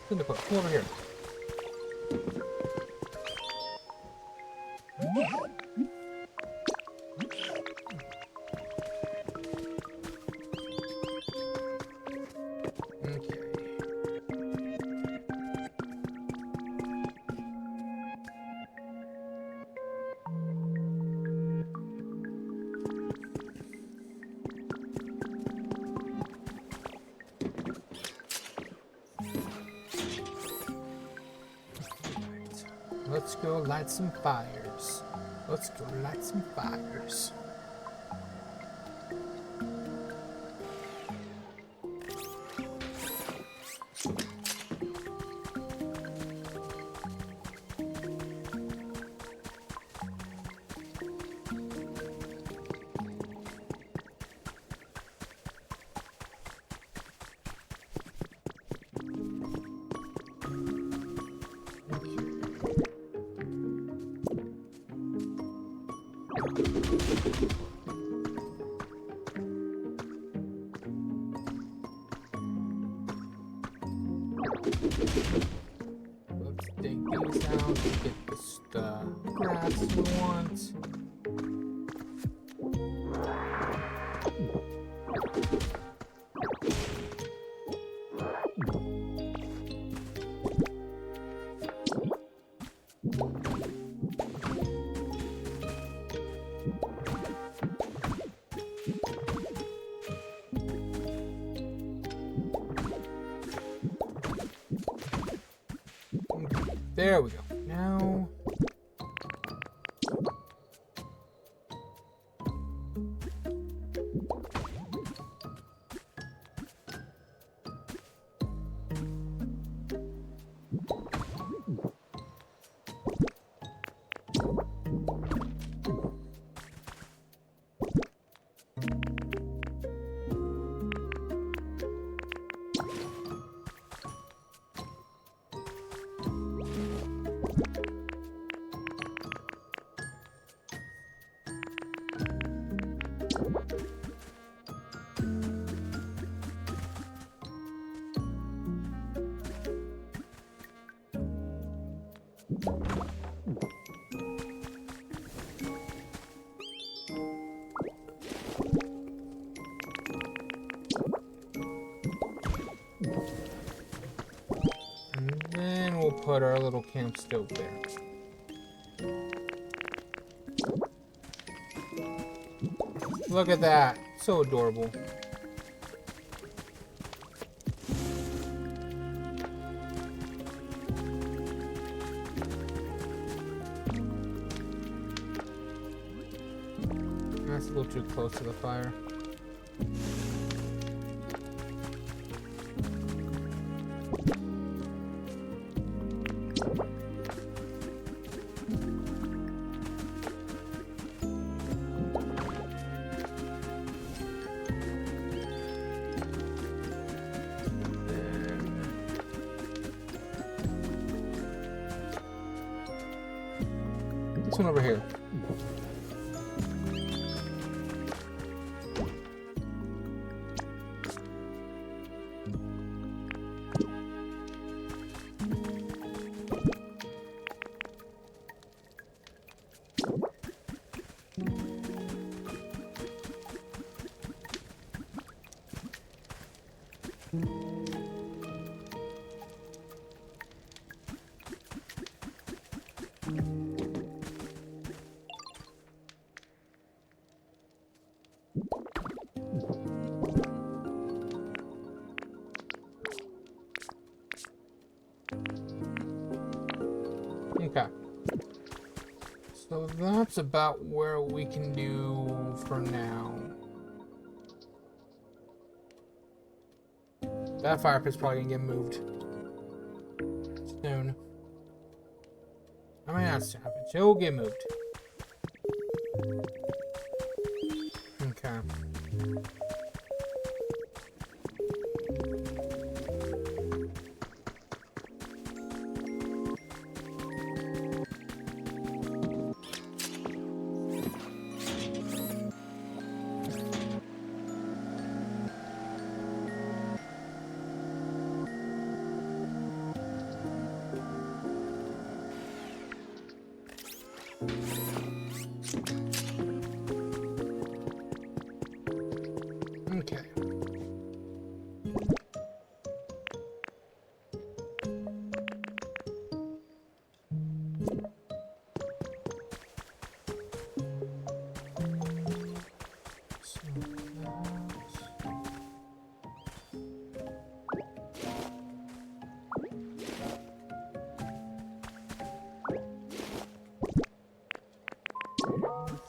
Come over here. Let's go light some fires. Let's go light some fires. Let's dig these out to get the grass we want. There we go. Now... put our little camp stove there. Look at that. So adorable. That's a little too close to the fire. This one over here. Okay. So that's about where we can do for now. That fire pit's probably gonna get moved soon. I mean, not salvage. It'll get moved. Okay. Okay.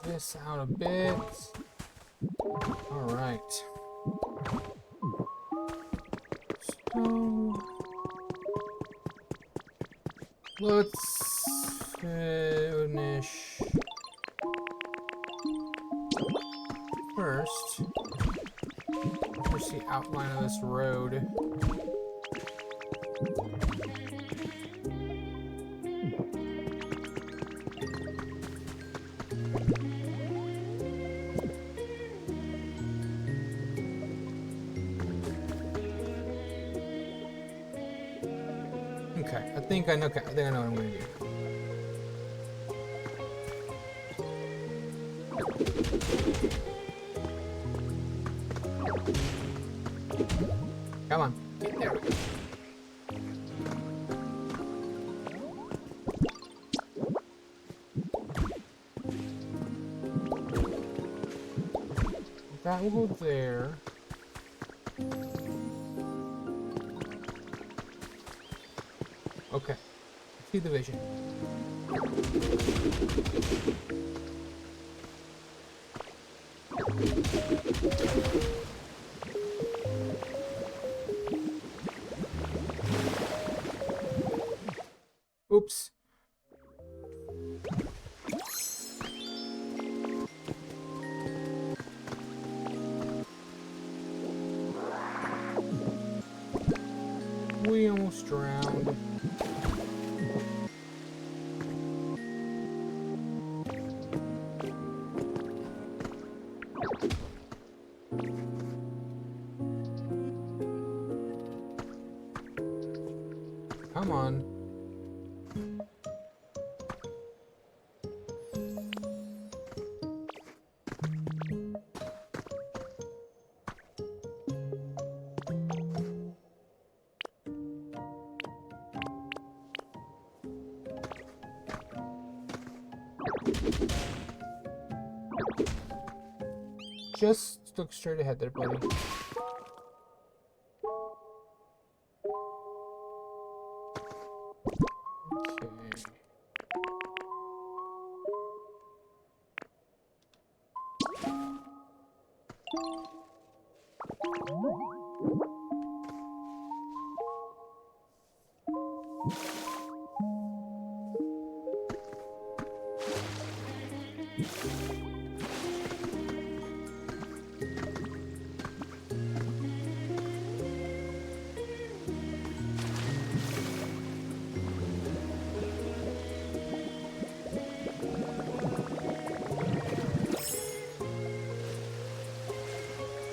This out a bit. All right. So let's finish first. Here's the outline of this road. Okay, I think I know. Okay, I think I know what I'm gonna do. Come on, get there. That will go there. Okay, see the vision. Oops. We almost drowned. Come on. Just look straight ahead there, buddy. Okay.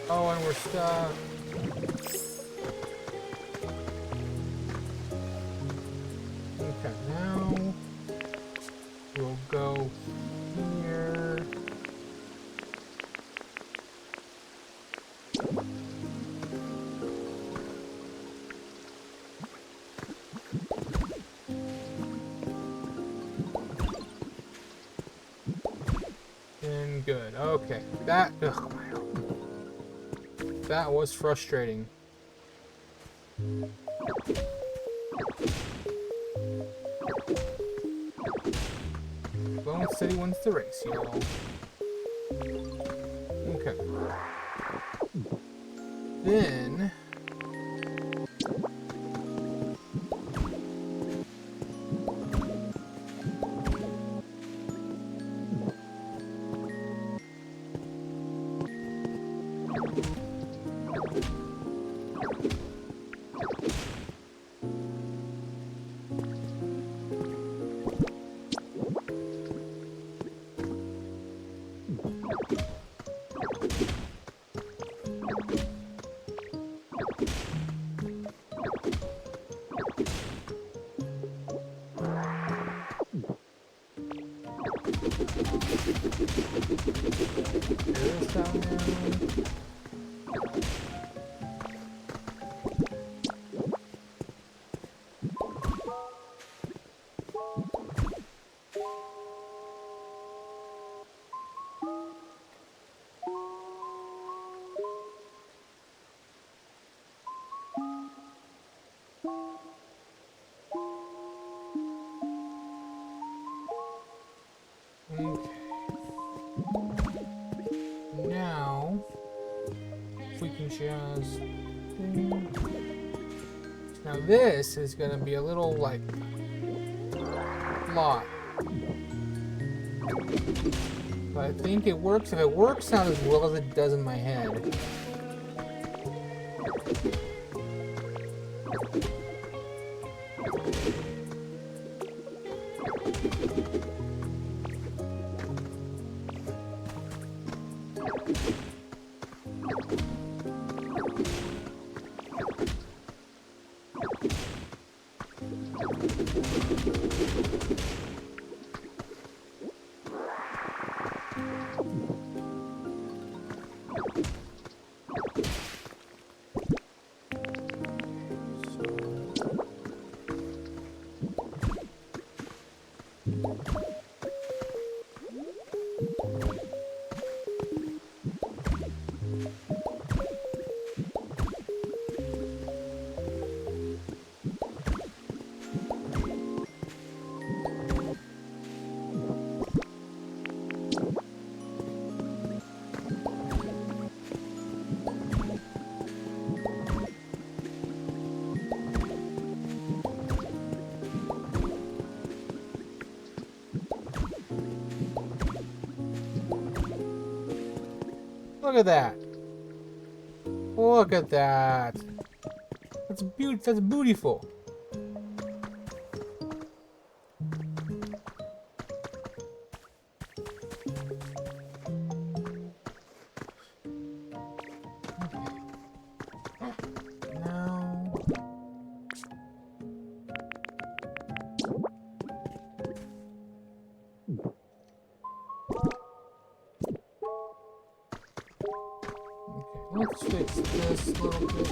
Oh, and we're stuck. Okay, now we'll go here. And good. Okay, that. Ugh, that was frustrating. Slow and steady wins the race, y'all. Okay. Then... Okay. Now, if we can just... Now this is going to be a little, like, lot. But I think it works. If it works out as well as it does in my head. Look at that. Look at that. That's that's beautiful. Now let's fix this little bit.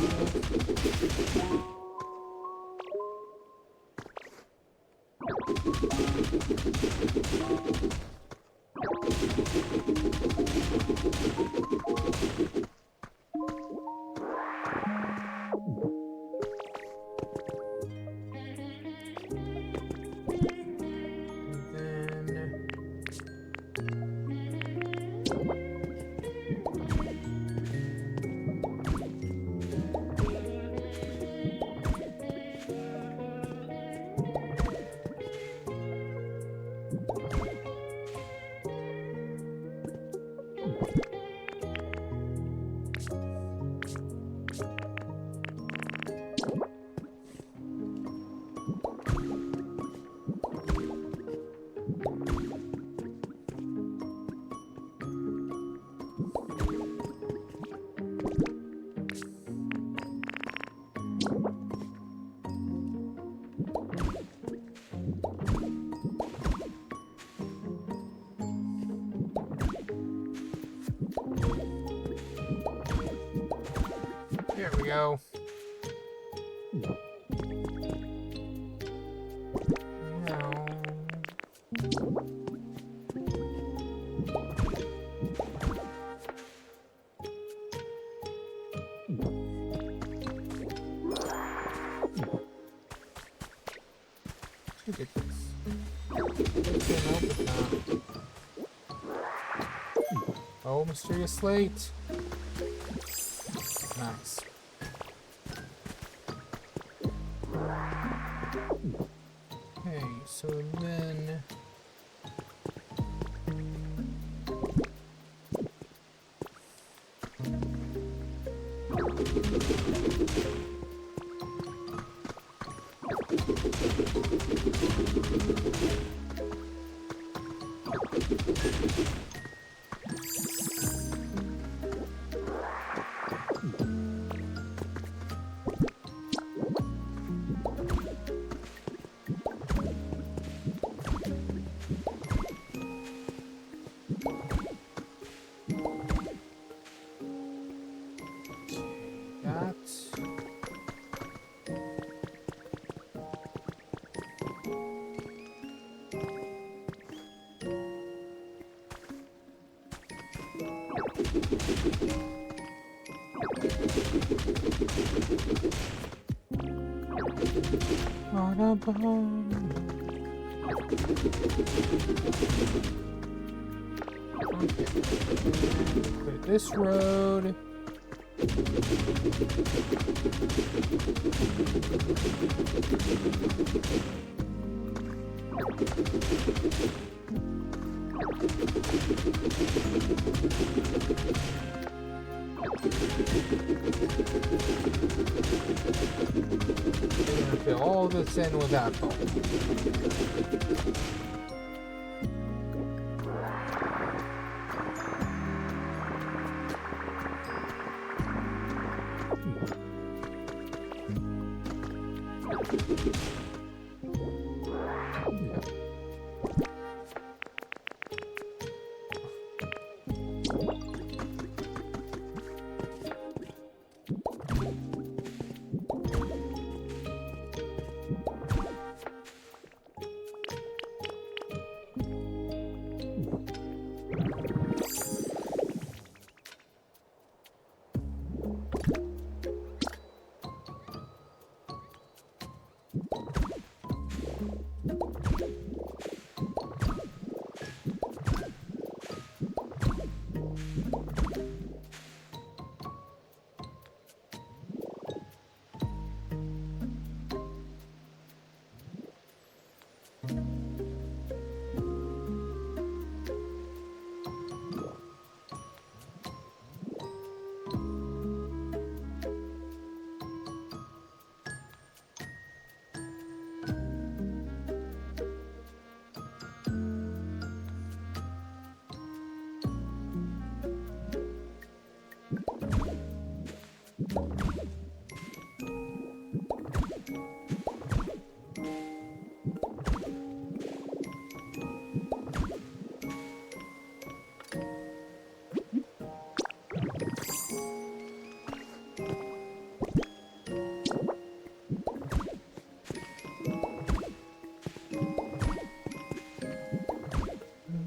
go. No. Get this. Okay, nope, it's not. Oh, mysterious slate. Nice. Okay, so then... Clear this road. Fill all this in with apple.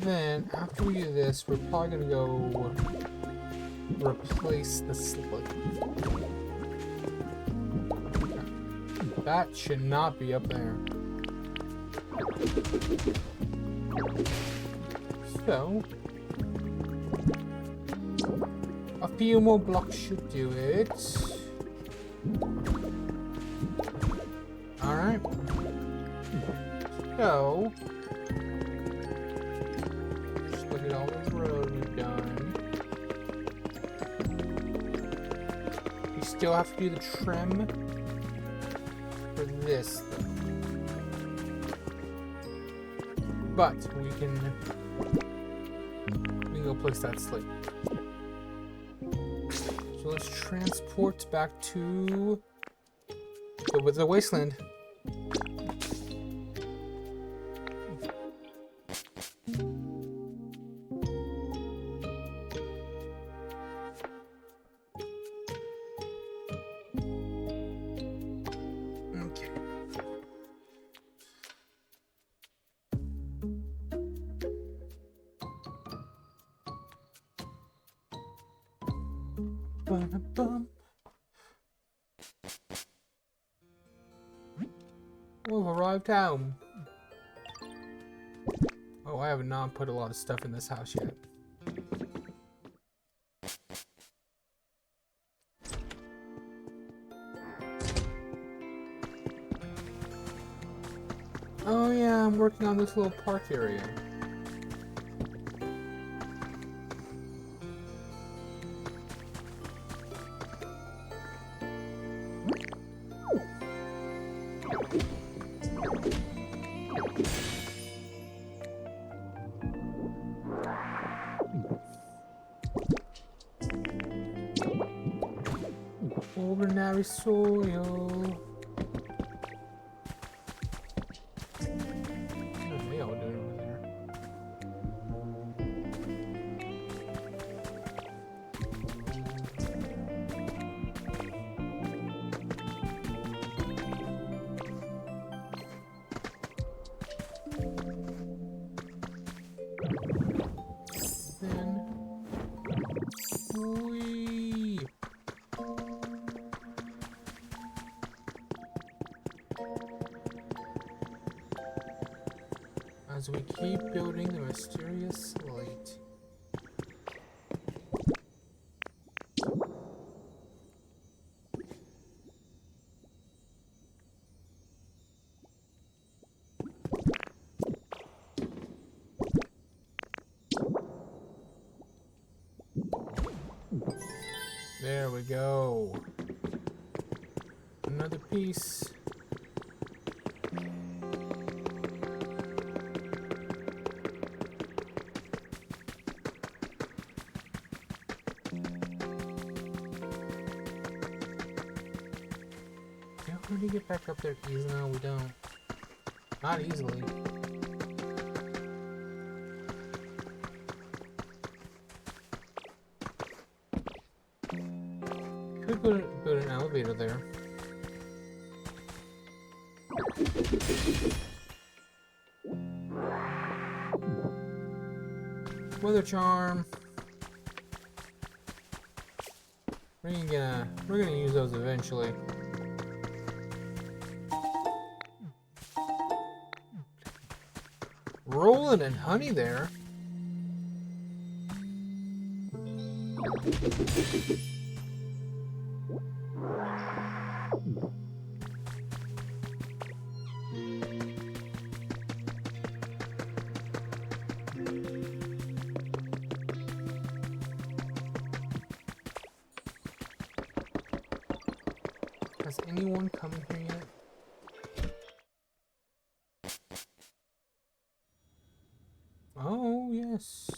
Then, after we do this, we're probably gonna go replace the slip. That should not be up there. So, a few more blocks should do it. Alright. So, just look at all the road we've done. We still have to do the trim for this, though. But we can go place that slate. So let's transport back to the wasteland. Ba-da-bum. We've arrived home. Oh, I have not put a lot of stuff in this house yet. Oh yeah, I'm working on this little park area. Ordinary soil. What are they all doing over there? Then whee! As we keep building the mysterious slate. There we go. Another piece. How do you get back up there easily? No, we don't. Not easily. Could build an elevator there. Weather charm. We're gonna use those eventually. Rolling in honey there. Has anyone come in here yet? Oh, yes.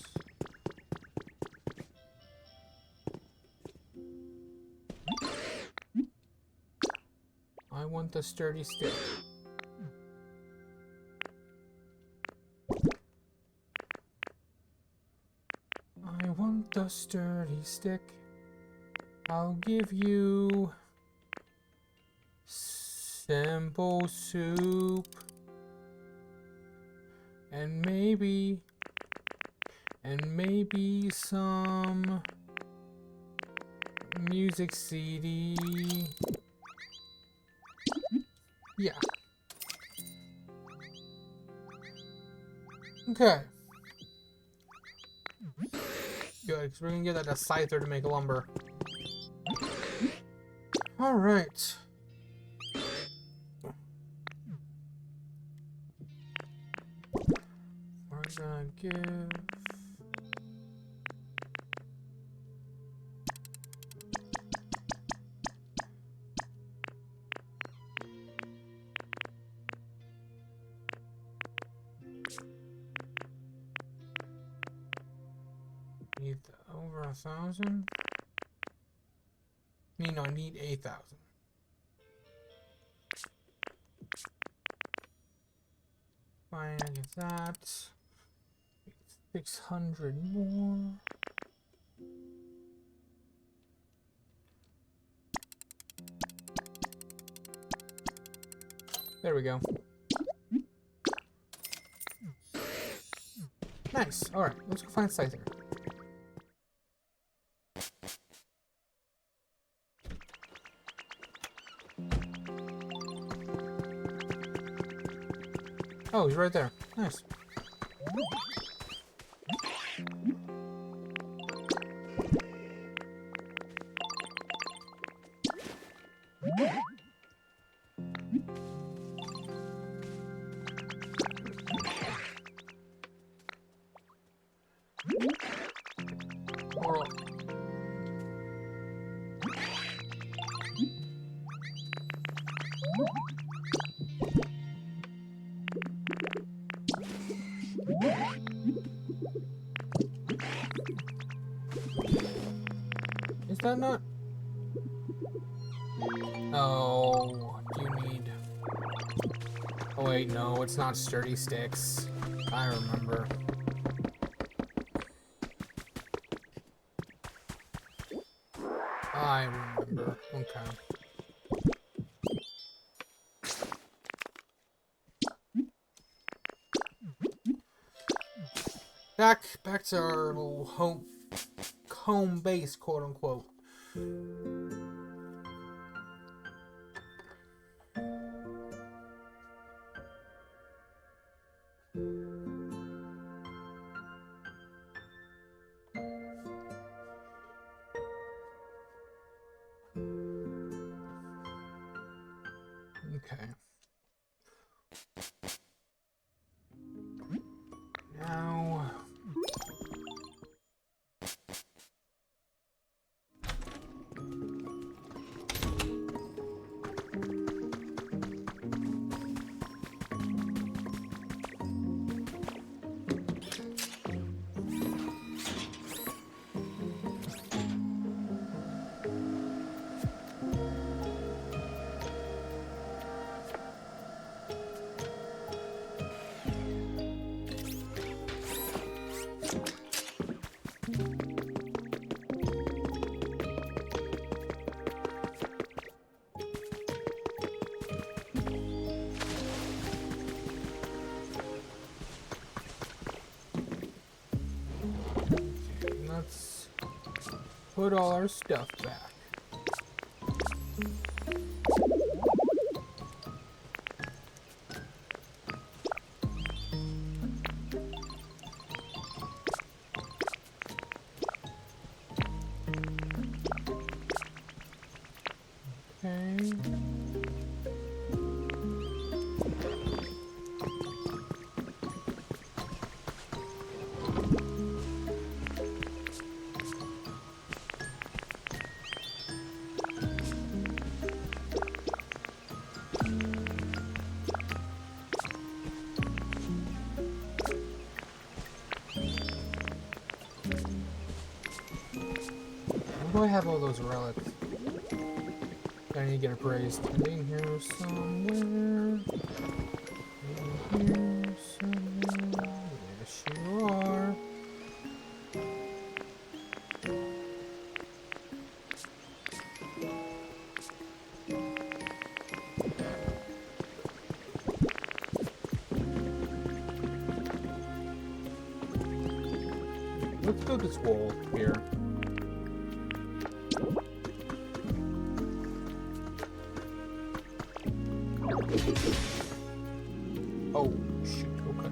I want the sturdy stick. I want the sturdy stick. I'll give you simple soup. And maybe some music CD. Yeah. Okay. Good, because we're gonna get that a scyther to make lumber. Alright. We're gonna give... Need over 1,000? No, I need 8,000. Fine, I get that. 600 more. There we go. Nice. Alright, let's go find Scyther. Oh, he's right there. Nice. Or is that not? Oh, do you need? Oh wait, no, it's not sturdy sticks. I remember. I remember. Okay. Back to our little home base, quote unquote. Okay. Now. Let's put all our stuff back. Okay. Why do I have all those relics? I need to get appraised. In here somewhere. In here somewhere. Yes, you are. Let's build this wall here. Oh, shoot, okay.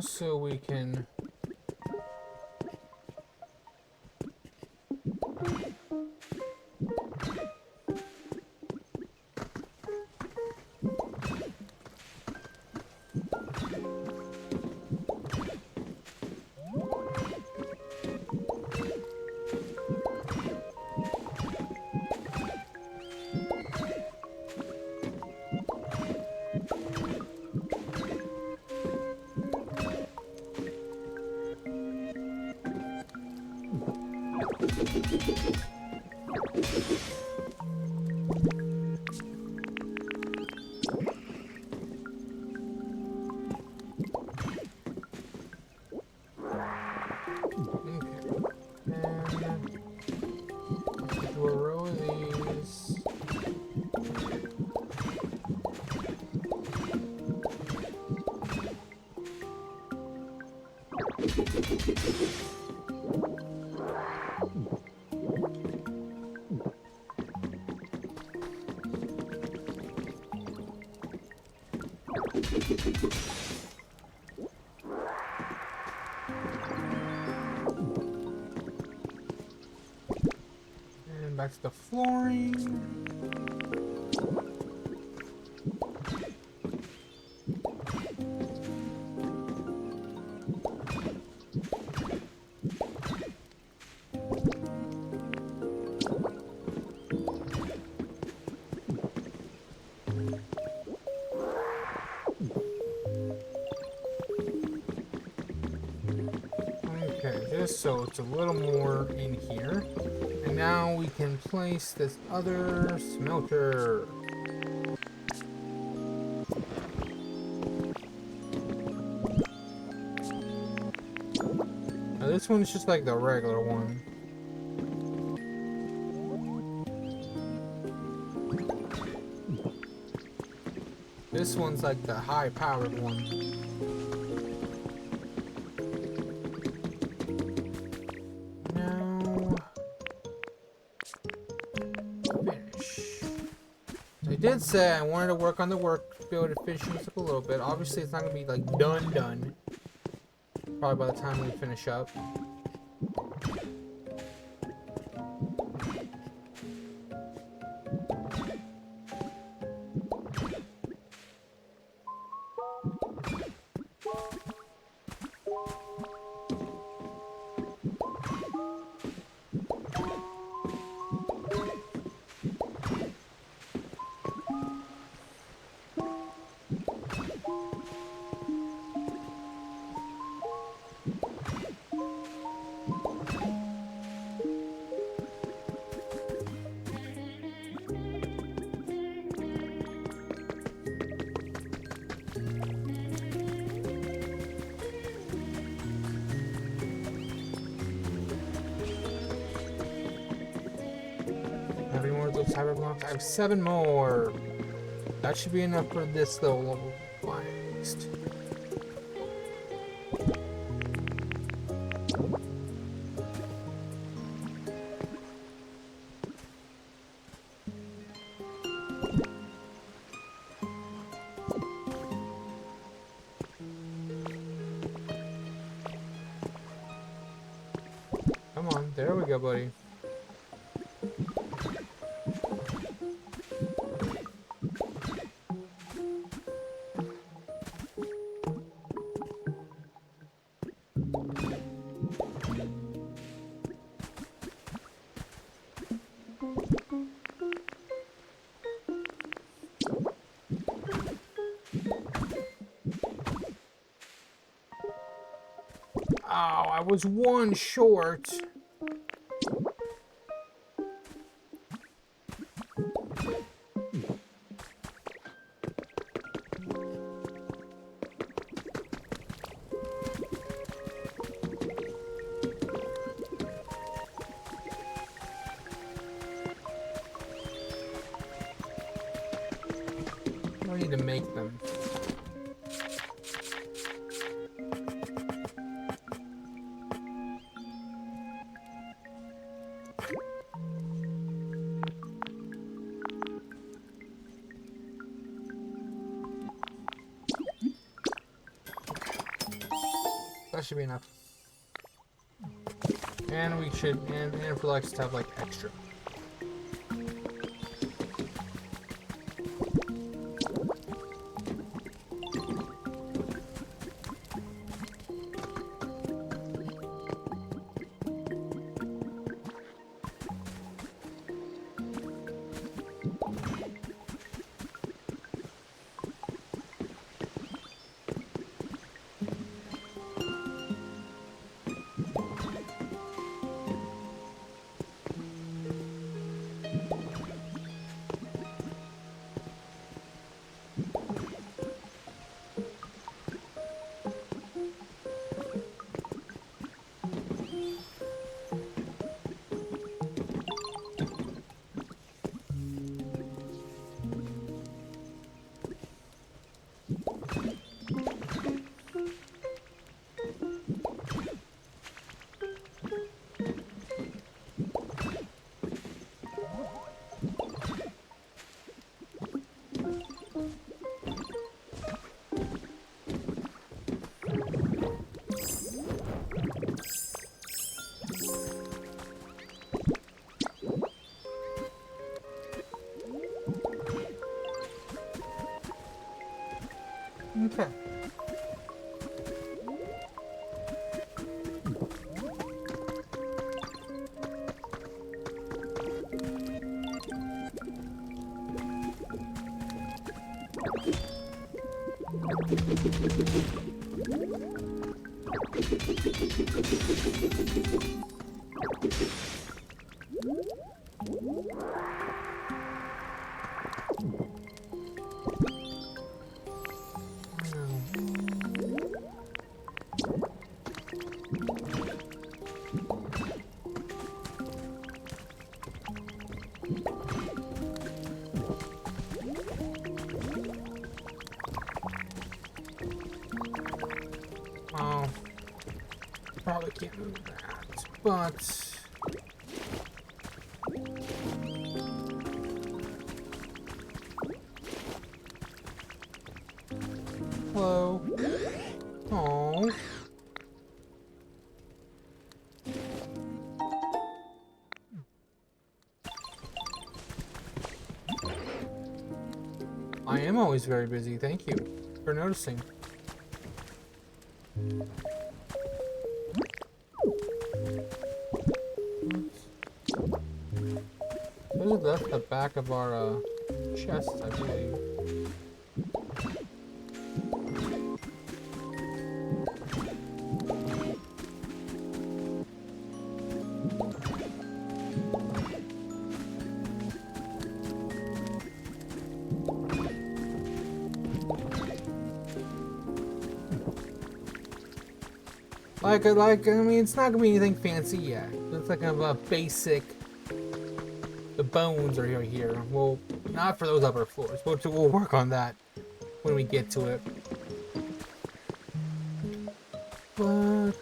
Also, we can... And back to the flooring. So it's a little more in here. And now we can place this other smelter. Now this one's just like the regular one. This one's like the high-powered one. I did say I wanted to work on the work, be able to finish this up a little bit. Obviously, it's not going to be like done. Probably by the time we finish up. Cyber blocks. I have 7 more. That should be enough for this little level at least. Come on, there we go, buddy. Oh, I was 1 short. I need to make them. should be enough. And we should, and for Lex to have like extra. Okay. Oh, probably can't move that, but hello. Oh. I am always very busy. Thank you for noticing. That's the back of our chest, I believe. I mean, it's not gonna be anything fancy yet. It's like a basic. The bones are here. Well, not for those upper floors. We'll work on that when we get to it. But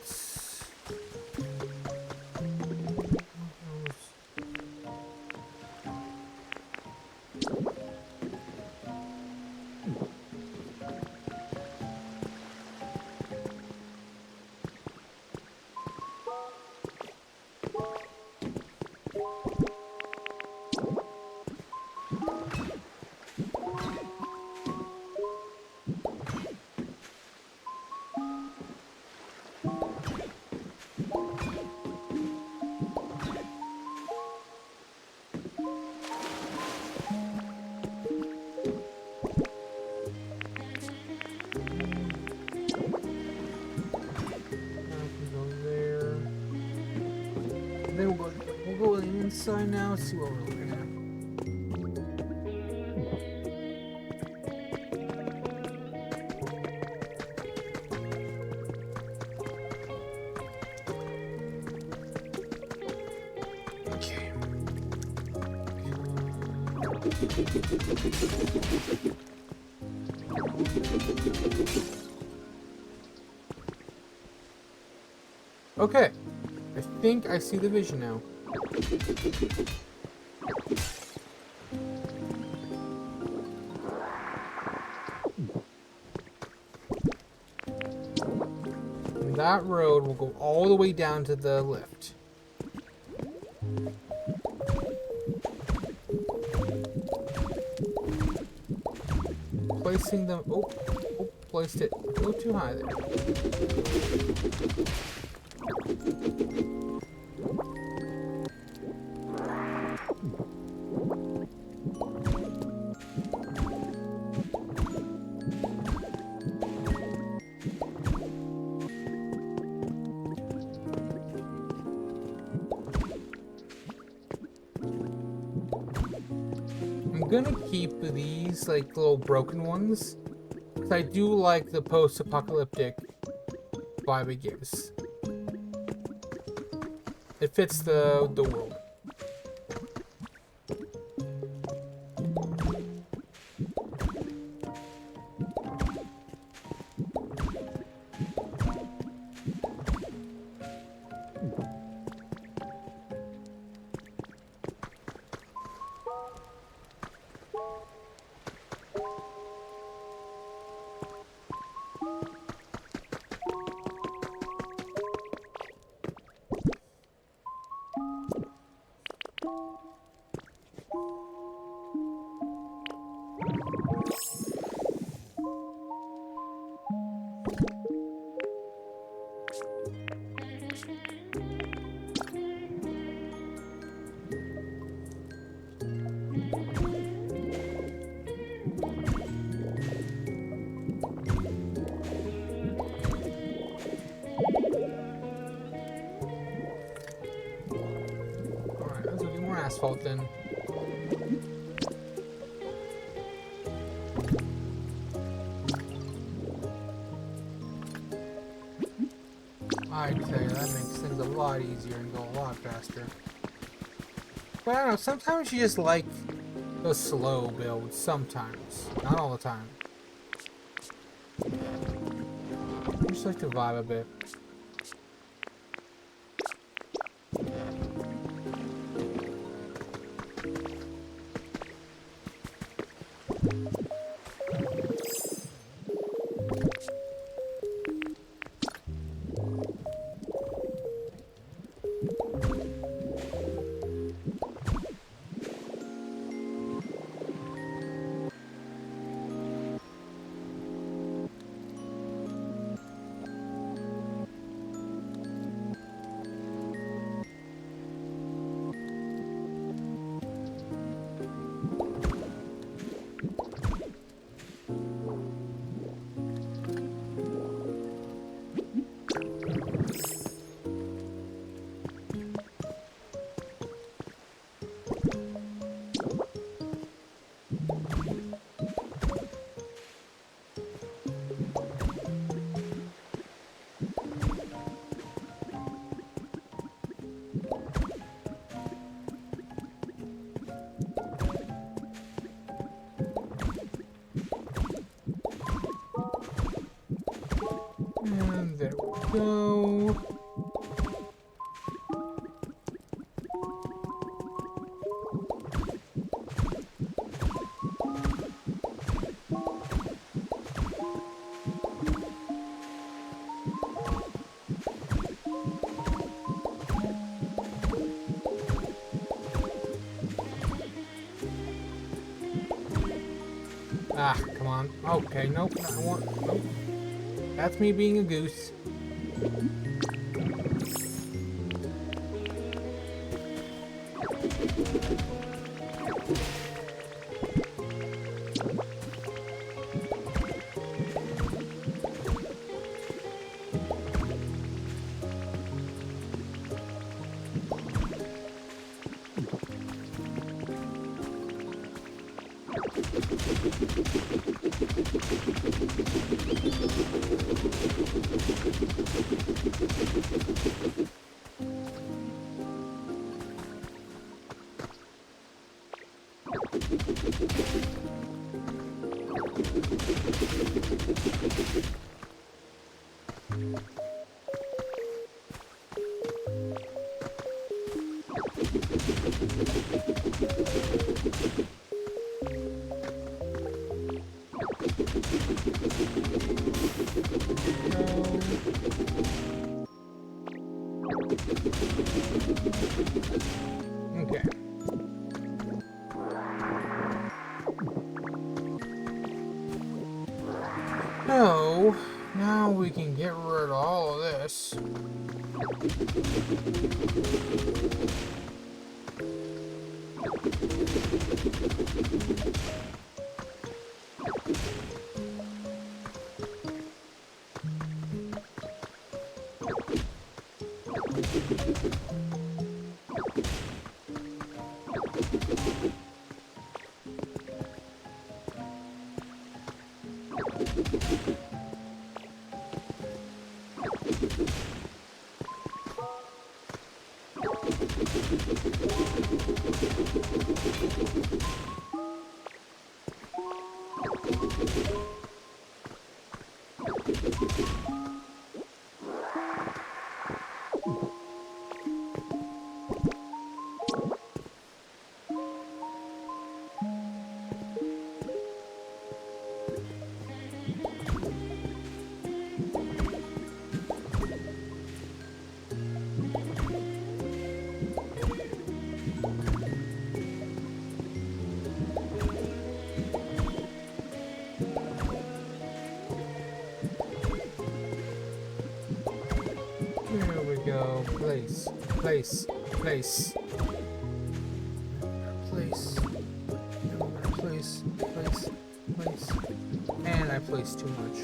then we'll go inside now, see what we're looking at. Okay. Okay. I think I see the vision now. And that road will go all the way down to the lift. Placing them. Oh, placed it a little too high there. I'm gonna keep these like little broken ones because I do like the post-apocalyptic vibe it gives. It fits the world. Asphalt then. I tell you, that makes things a lot easier and go a lot faster. But I don't know, sometimes you just like the slow build, sometimes. Not all the time. I just like to vibe a bit. And there we go. Ah, come on. Okay, nope, I want, nope. That's me being a goose. Okay. So, now we can get rid of all of this. There we go. Place, place, place. Place. Place, place, place. And I placed too much.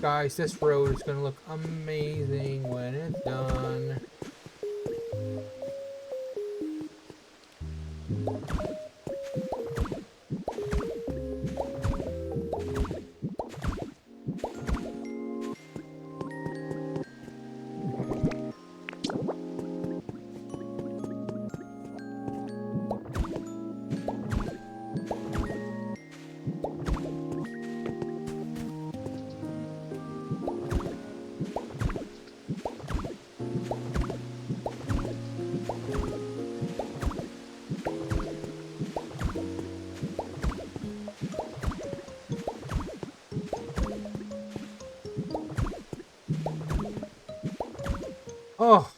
Guys, this road is gonna look amazing when it's done. Oh!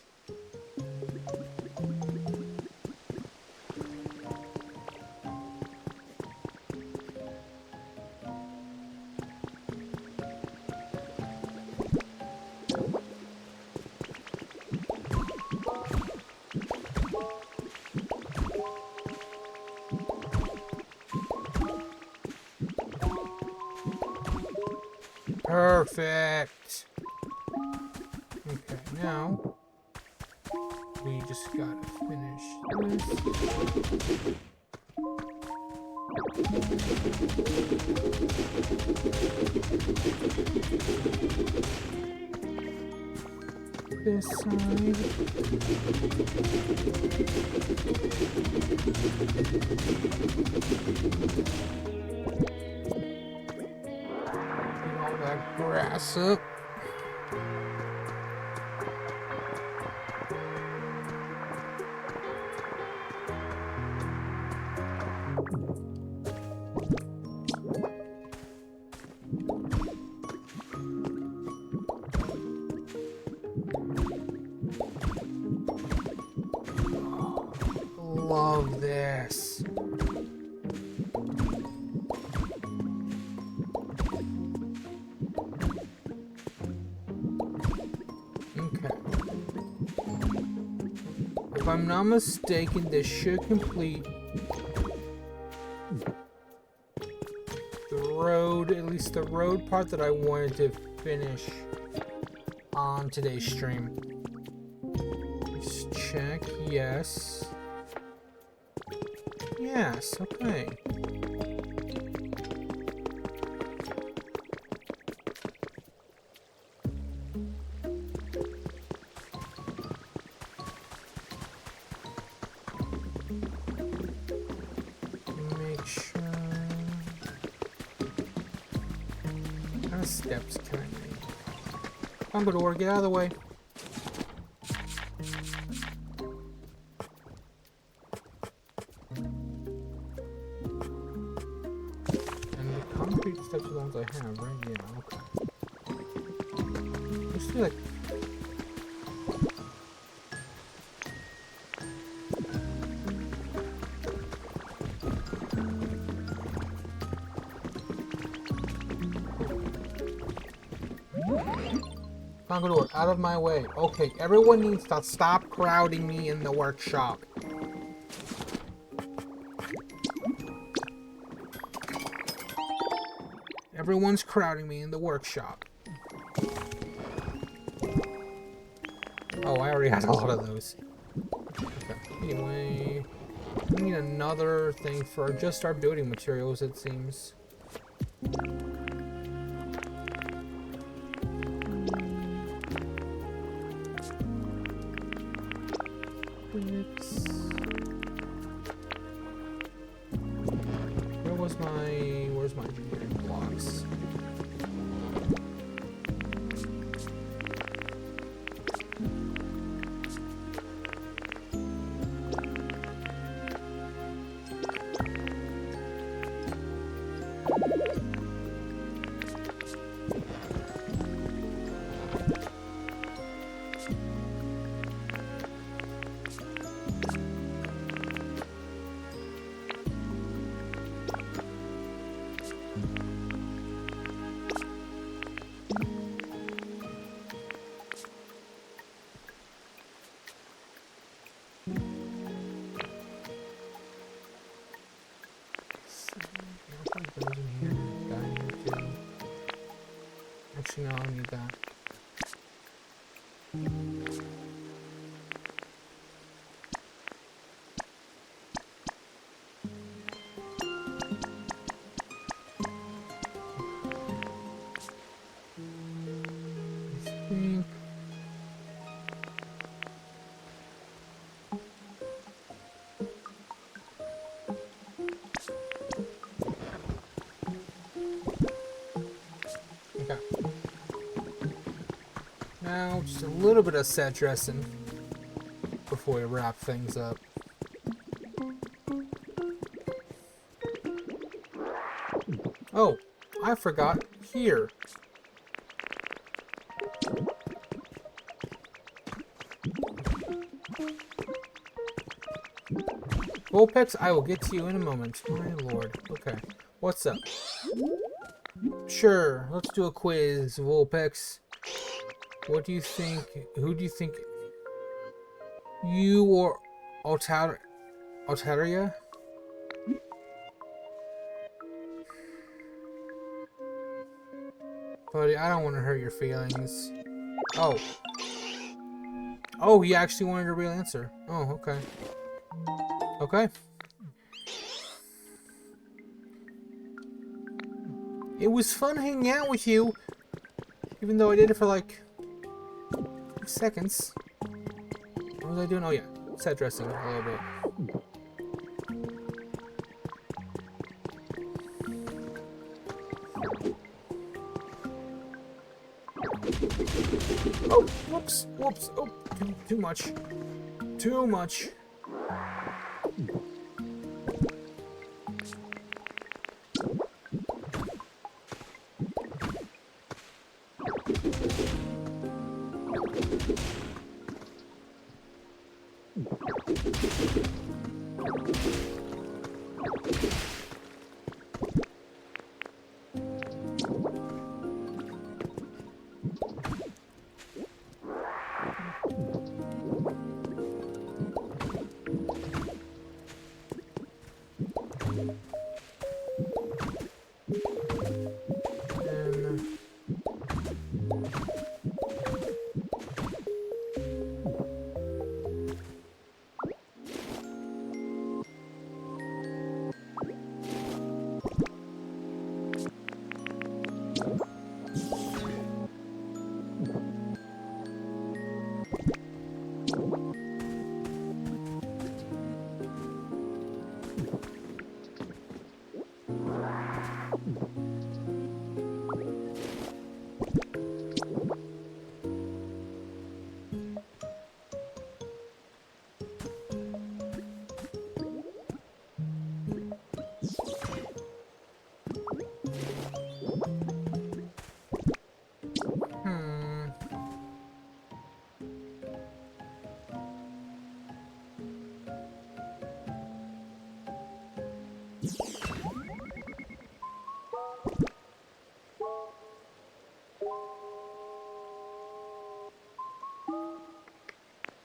Perfect! Okay, now we just gotta finish this. This side. Get all that grass up. Love this. Okay. If I'm not mistaken, this should complete the road, at least the road part that I wanted to finish on today's stream. Just check, yes. Yes, okay. Make sure. What kind of steps can I make? Come on, door, get out of the way. And the concrete steps are the ones I have, right? Yeah, okay. Just feel like Conqueror, out of my way. Okay, everyone needs to stop crowding me in the workshop. Everyone's crowding me in the workshop. Oh, I already had a lot of those. Okay, anyway, we need another thing for just our building materials, it seems. Where's my engineering blocks? Actually, no, I don't need that. Now, just a little bit of set dressing before we wrap things up. Oh, I forgot here. Vulpix, I will get to you in a moment. My lord. Okay, what's up? Sure, let's do a quiz, Vulpix. What do you think? Who do you think? You or Altaria? Buddy, I don't want to hurt your feelings. Oh. Oh, he actually wanted a real answer. Oh, okay. Okay. It was fun hanging out with you, even though I did it for like 2 seconds. What was I doing? Oh yeah, set dressing a little bit. Oh, whoops, whoops. Oh, too much. Too much.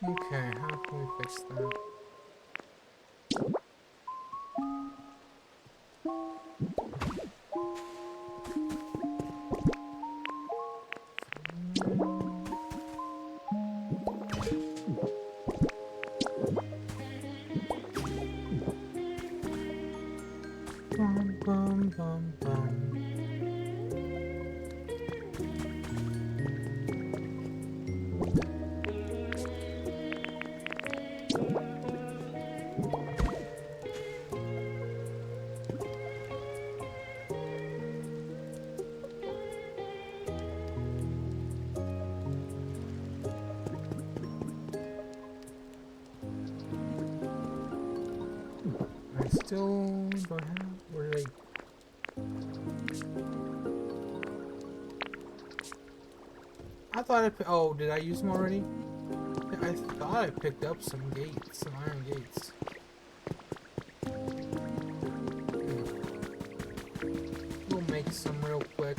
Okay, how can we fix that? Bum, bum, bum, bum. I still don't have. Where did I thought oh, did I use them already? I thought I picked up some gates, some iron gates. We'll make some real quick.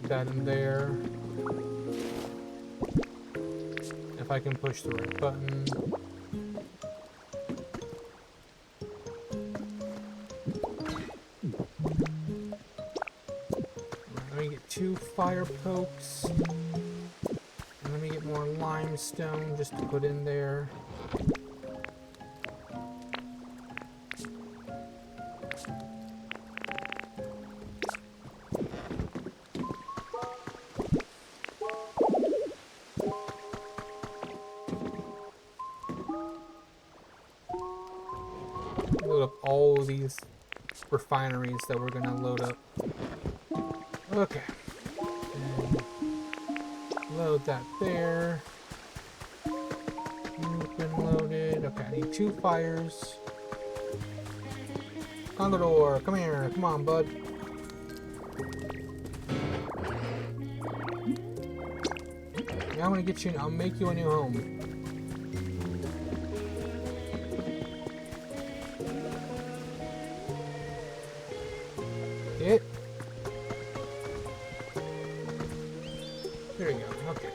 That in there. If I can push the right button. Let me get 2 fire pokes. And let me get more limestone just to put in there. Load up all these refineries that we're gonna load up. Okay. And load that there. Been loaded. Okay, I need 2 fires. Condor, come here. Come on, bud. Yeah, I'm gonna get you. I'll make you a new home. It. There you go. Okay.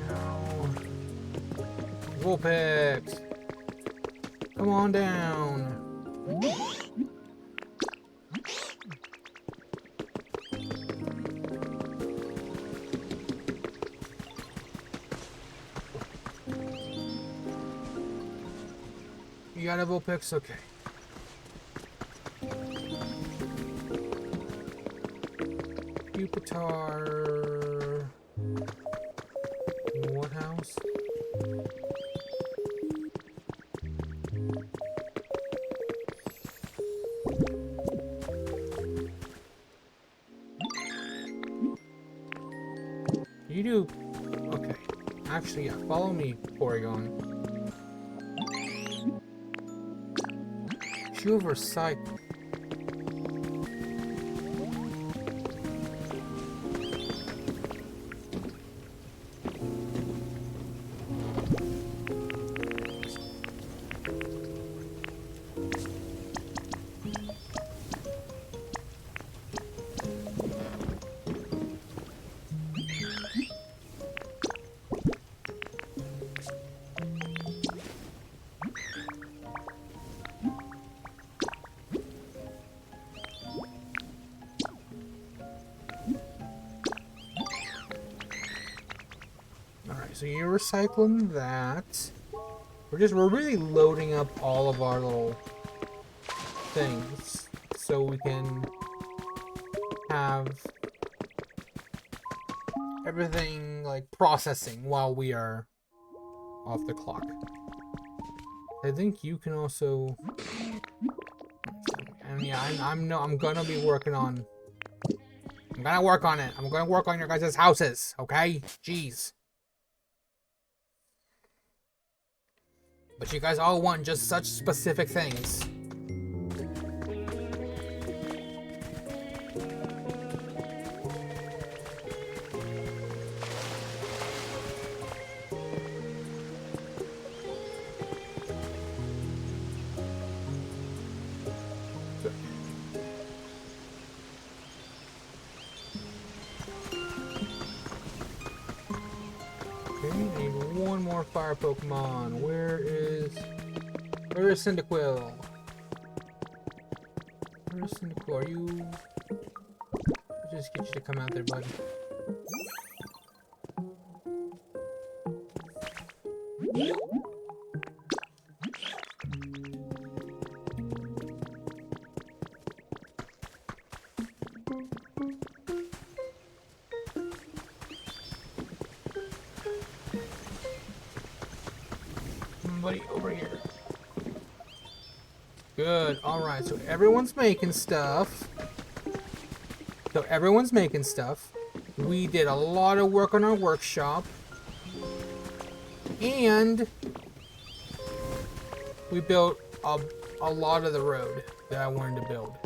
Now, Vulpix, come on down. You got a Vulpix? Okay. Pupitar. What house? You do. Okay. Actually, yeah. Follow me, Porygon. Silver cycle. So you're recycling that. We're really loading up all of our little things so we can have everything like processing while we are off the clock. I think you can also. I And yeah, I'm gonna be working on. I'm gonna work on it. I'm gonna work on your guys' houses, okay? Jeez. But you guys all want just such specific things. One more fire Pokemon. Where is Cyndaquil? Where's Cyndaquil? Are you? Just get you to come out there, bud. Buddy, over here. Good. Alright, so everyone's making stuff. We did a lot of work on our workshop. And we built a lot of the road that I wanted to build.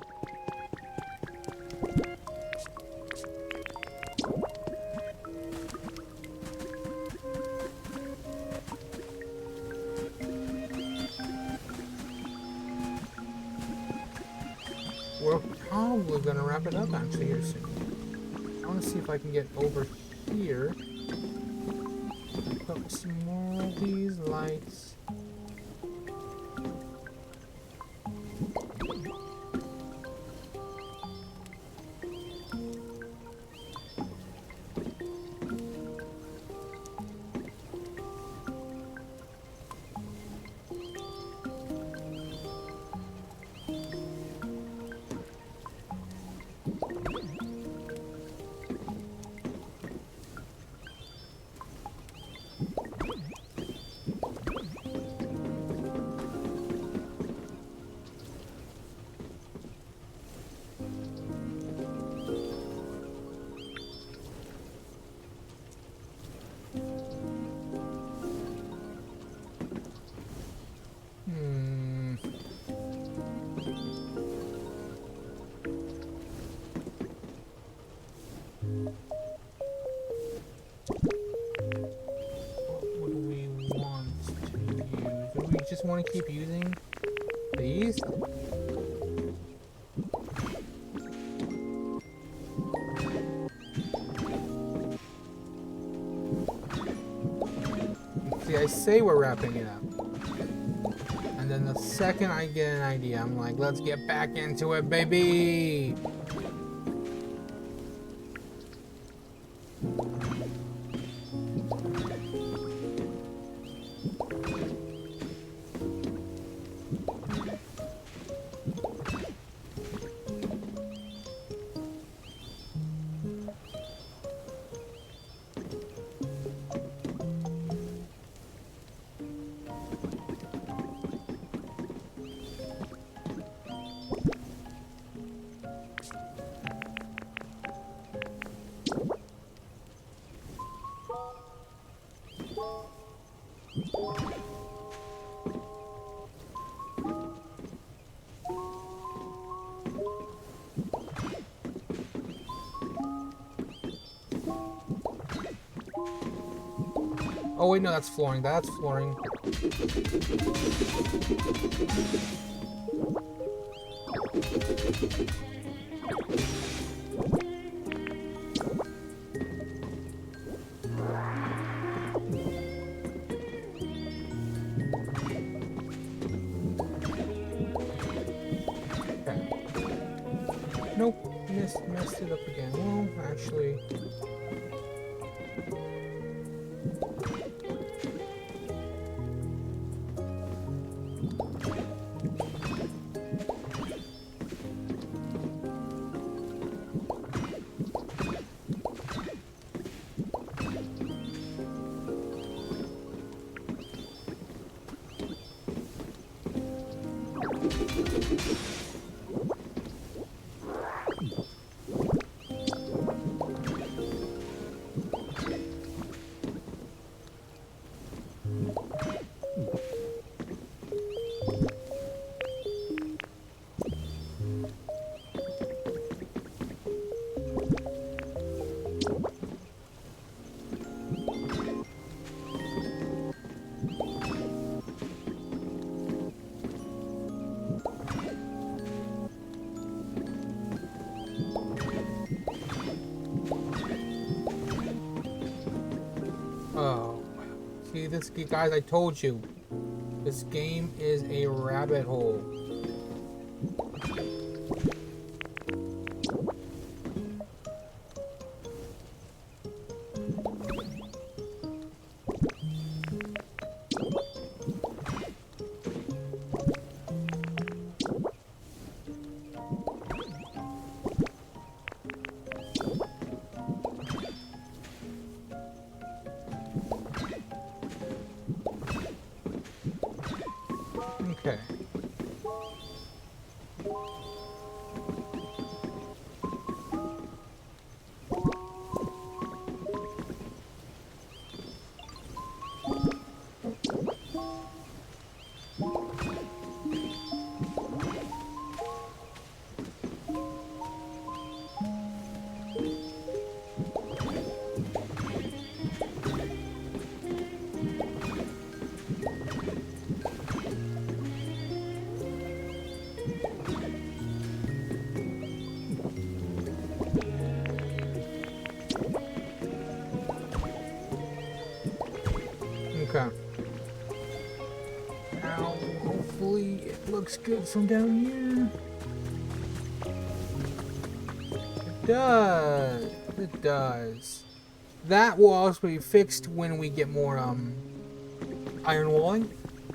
We're probably gonna wrap it up actually here soon. I want to see if I can get over here. Put some more of these lights. Just want to keep using these. See, I say we're wrapping it up, and then the second I get an idea, I'm like, let's get back into it, baby. Oh wait, no, that's flooring. That's flooring. Okay. Nope, messed it up again. Well, actually. See, guys, I told you. This game is a rabbit hole. Okay. Okay. Now, hopefully it looks good from down here. It does. It does. That will also be fixed when we get more iron walling.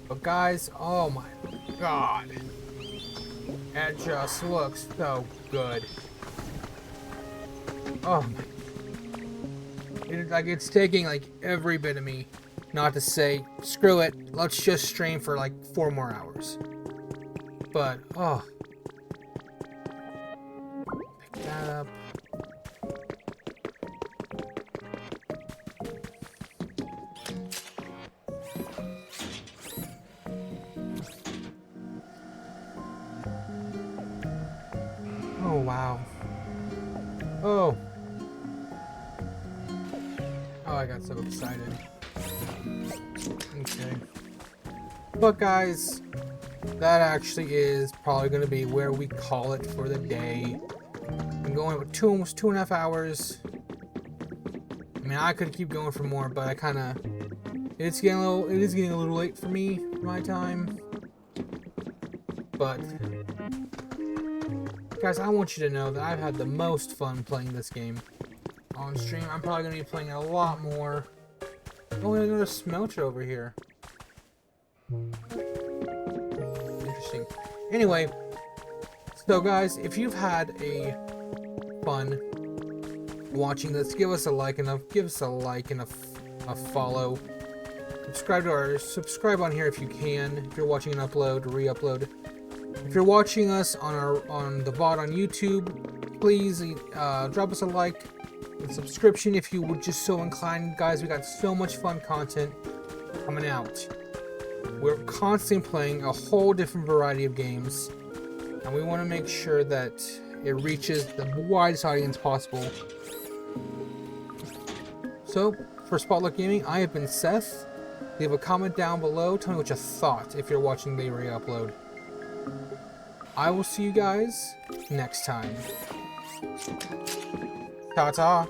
But guys, oh my god. It just looks so good. Oh my. It's taking like every bit of me not to say, screw it, let's just stream for like 4 more hours. But, oh. Pick that up. Oh, wow. Oh. Oh, I got so excited. Okay. But guys, that actually is probably going to be where we call it for the day. I'm going with almost 2.5 hours. I mean, I could keep going for more, but I kind of, it is getting a little late for me, for my time. But guys, I want you to know that I've had the most fun playing this game on stream. I'm probably going to be playing it a lot more. Oh, another smelter over here. Interesting. Anyway, so guys, if you've had a fun watching this, give us a like and a follow. Subscribe on here if you can. If you're watching an upload, re-upload. If you're watching us on the VOD on YouTube, please drop us a like. Subscription if you would just so inclined. Guys, we got so much fun content coming out. We're constantly playing a whole different variety of games, and we want to make sure that it reaches the widest audience possible. So for Spotluck Gaming, I have been Seth. Leave a comment down below, tell me what you thought if you're watching the re-upload. I will see you guys next time. Ta-ta.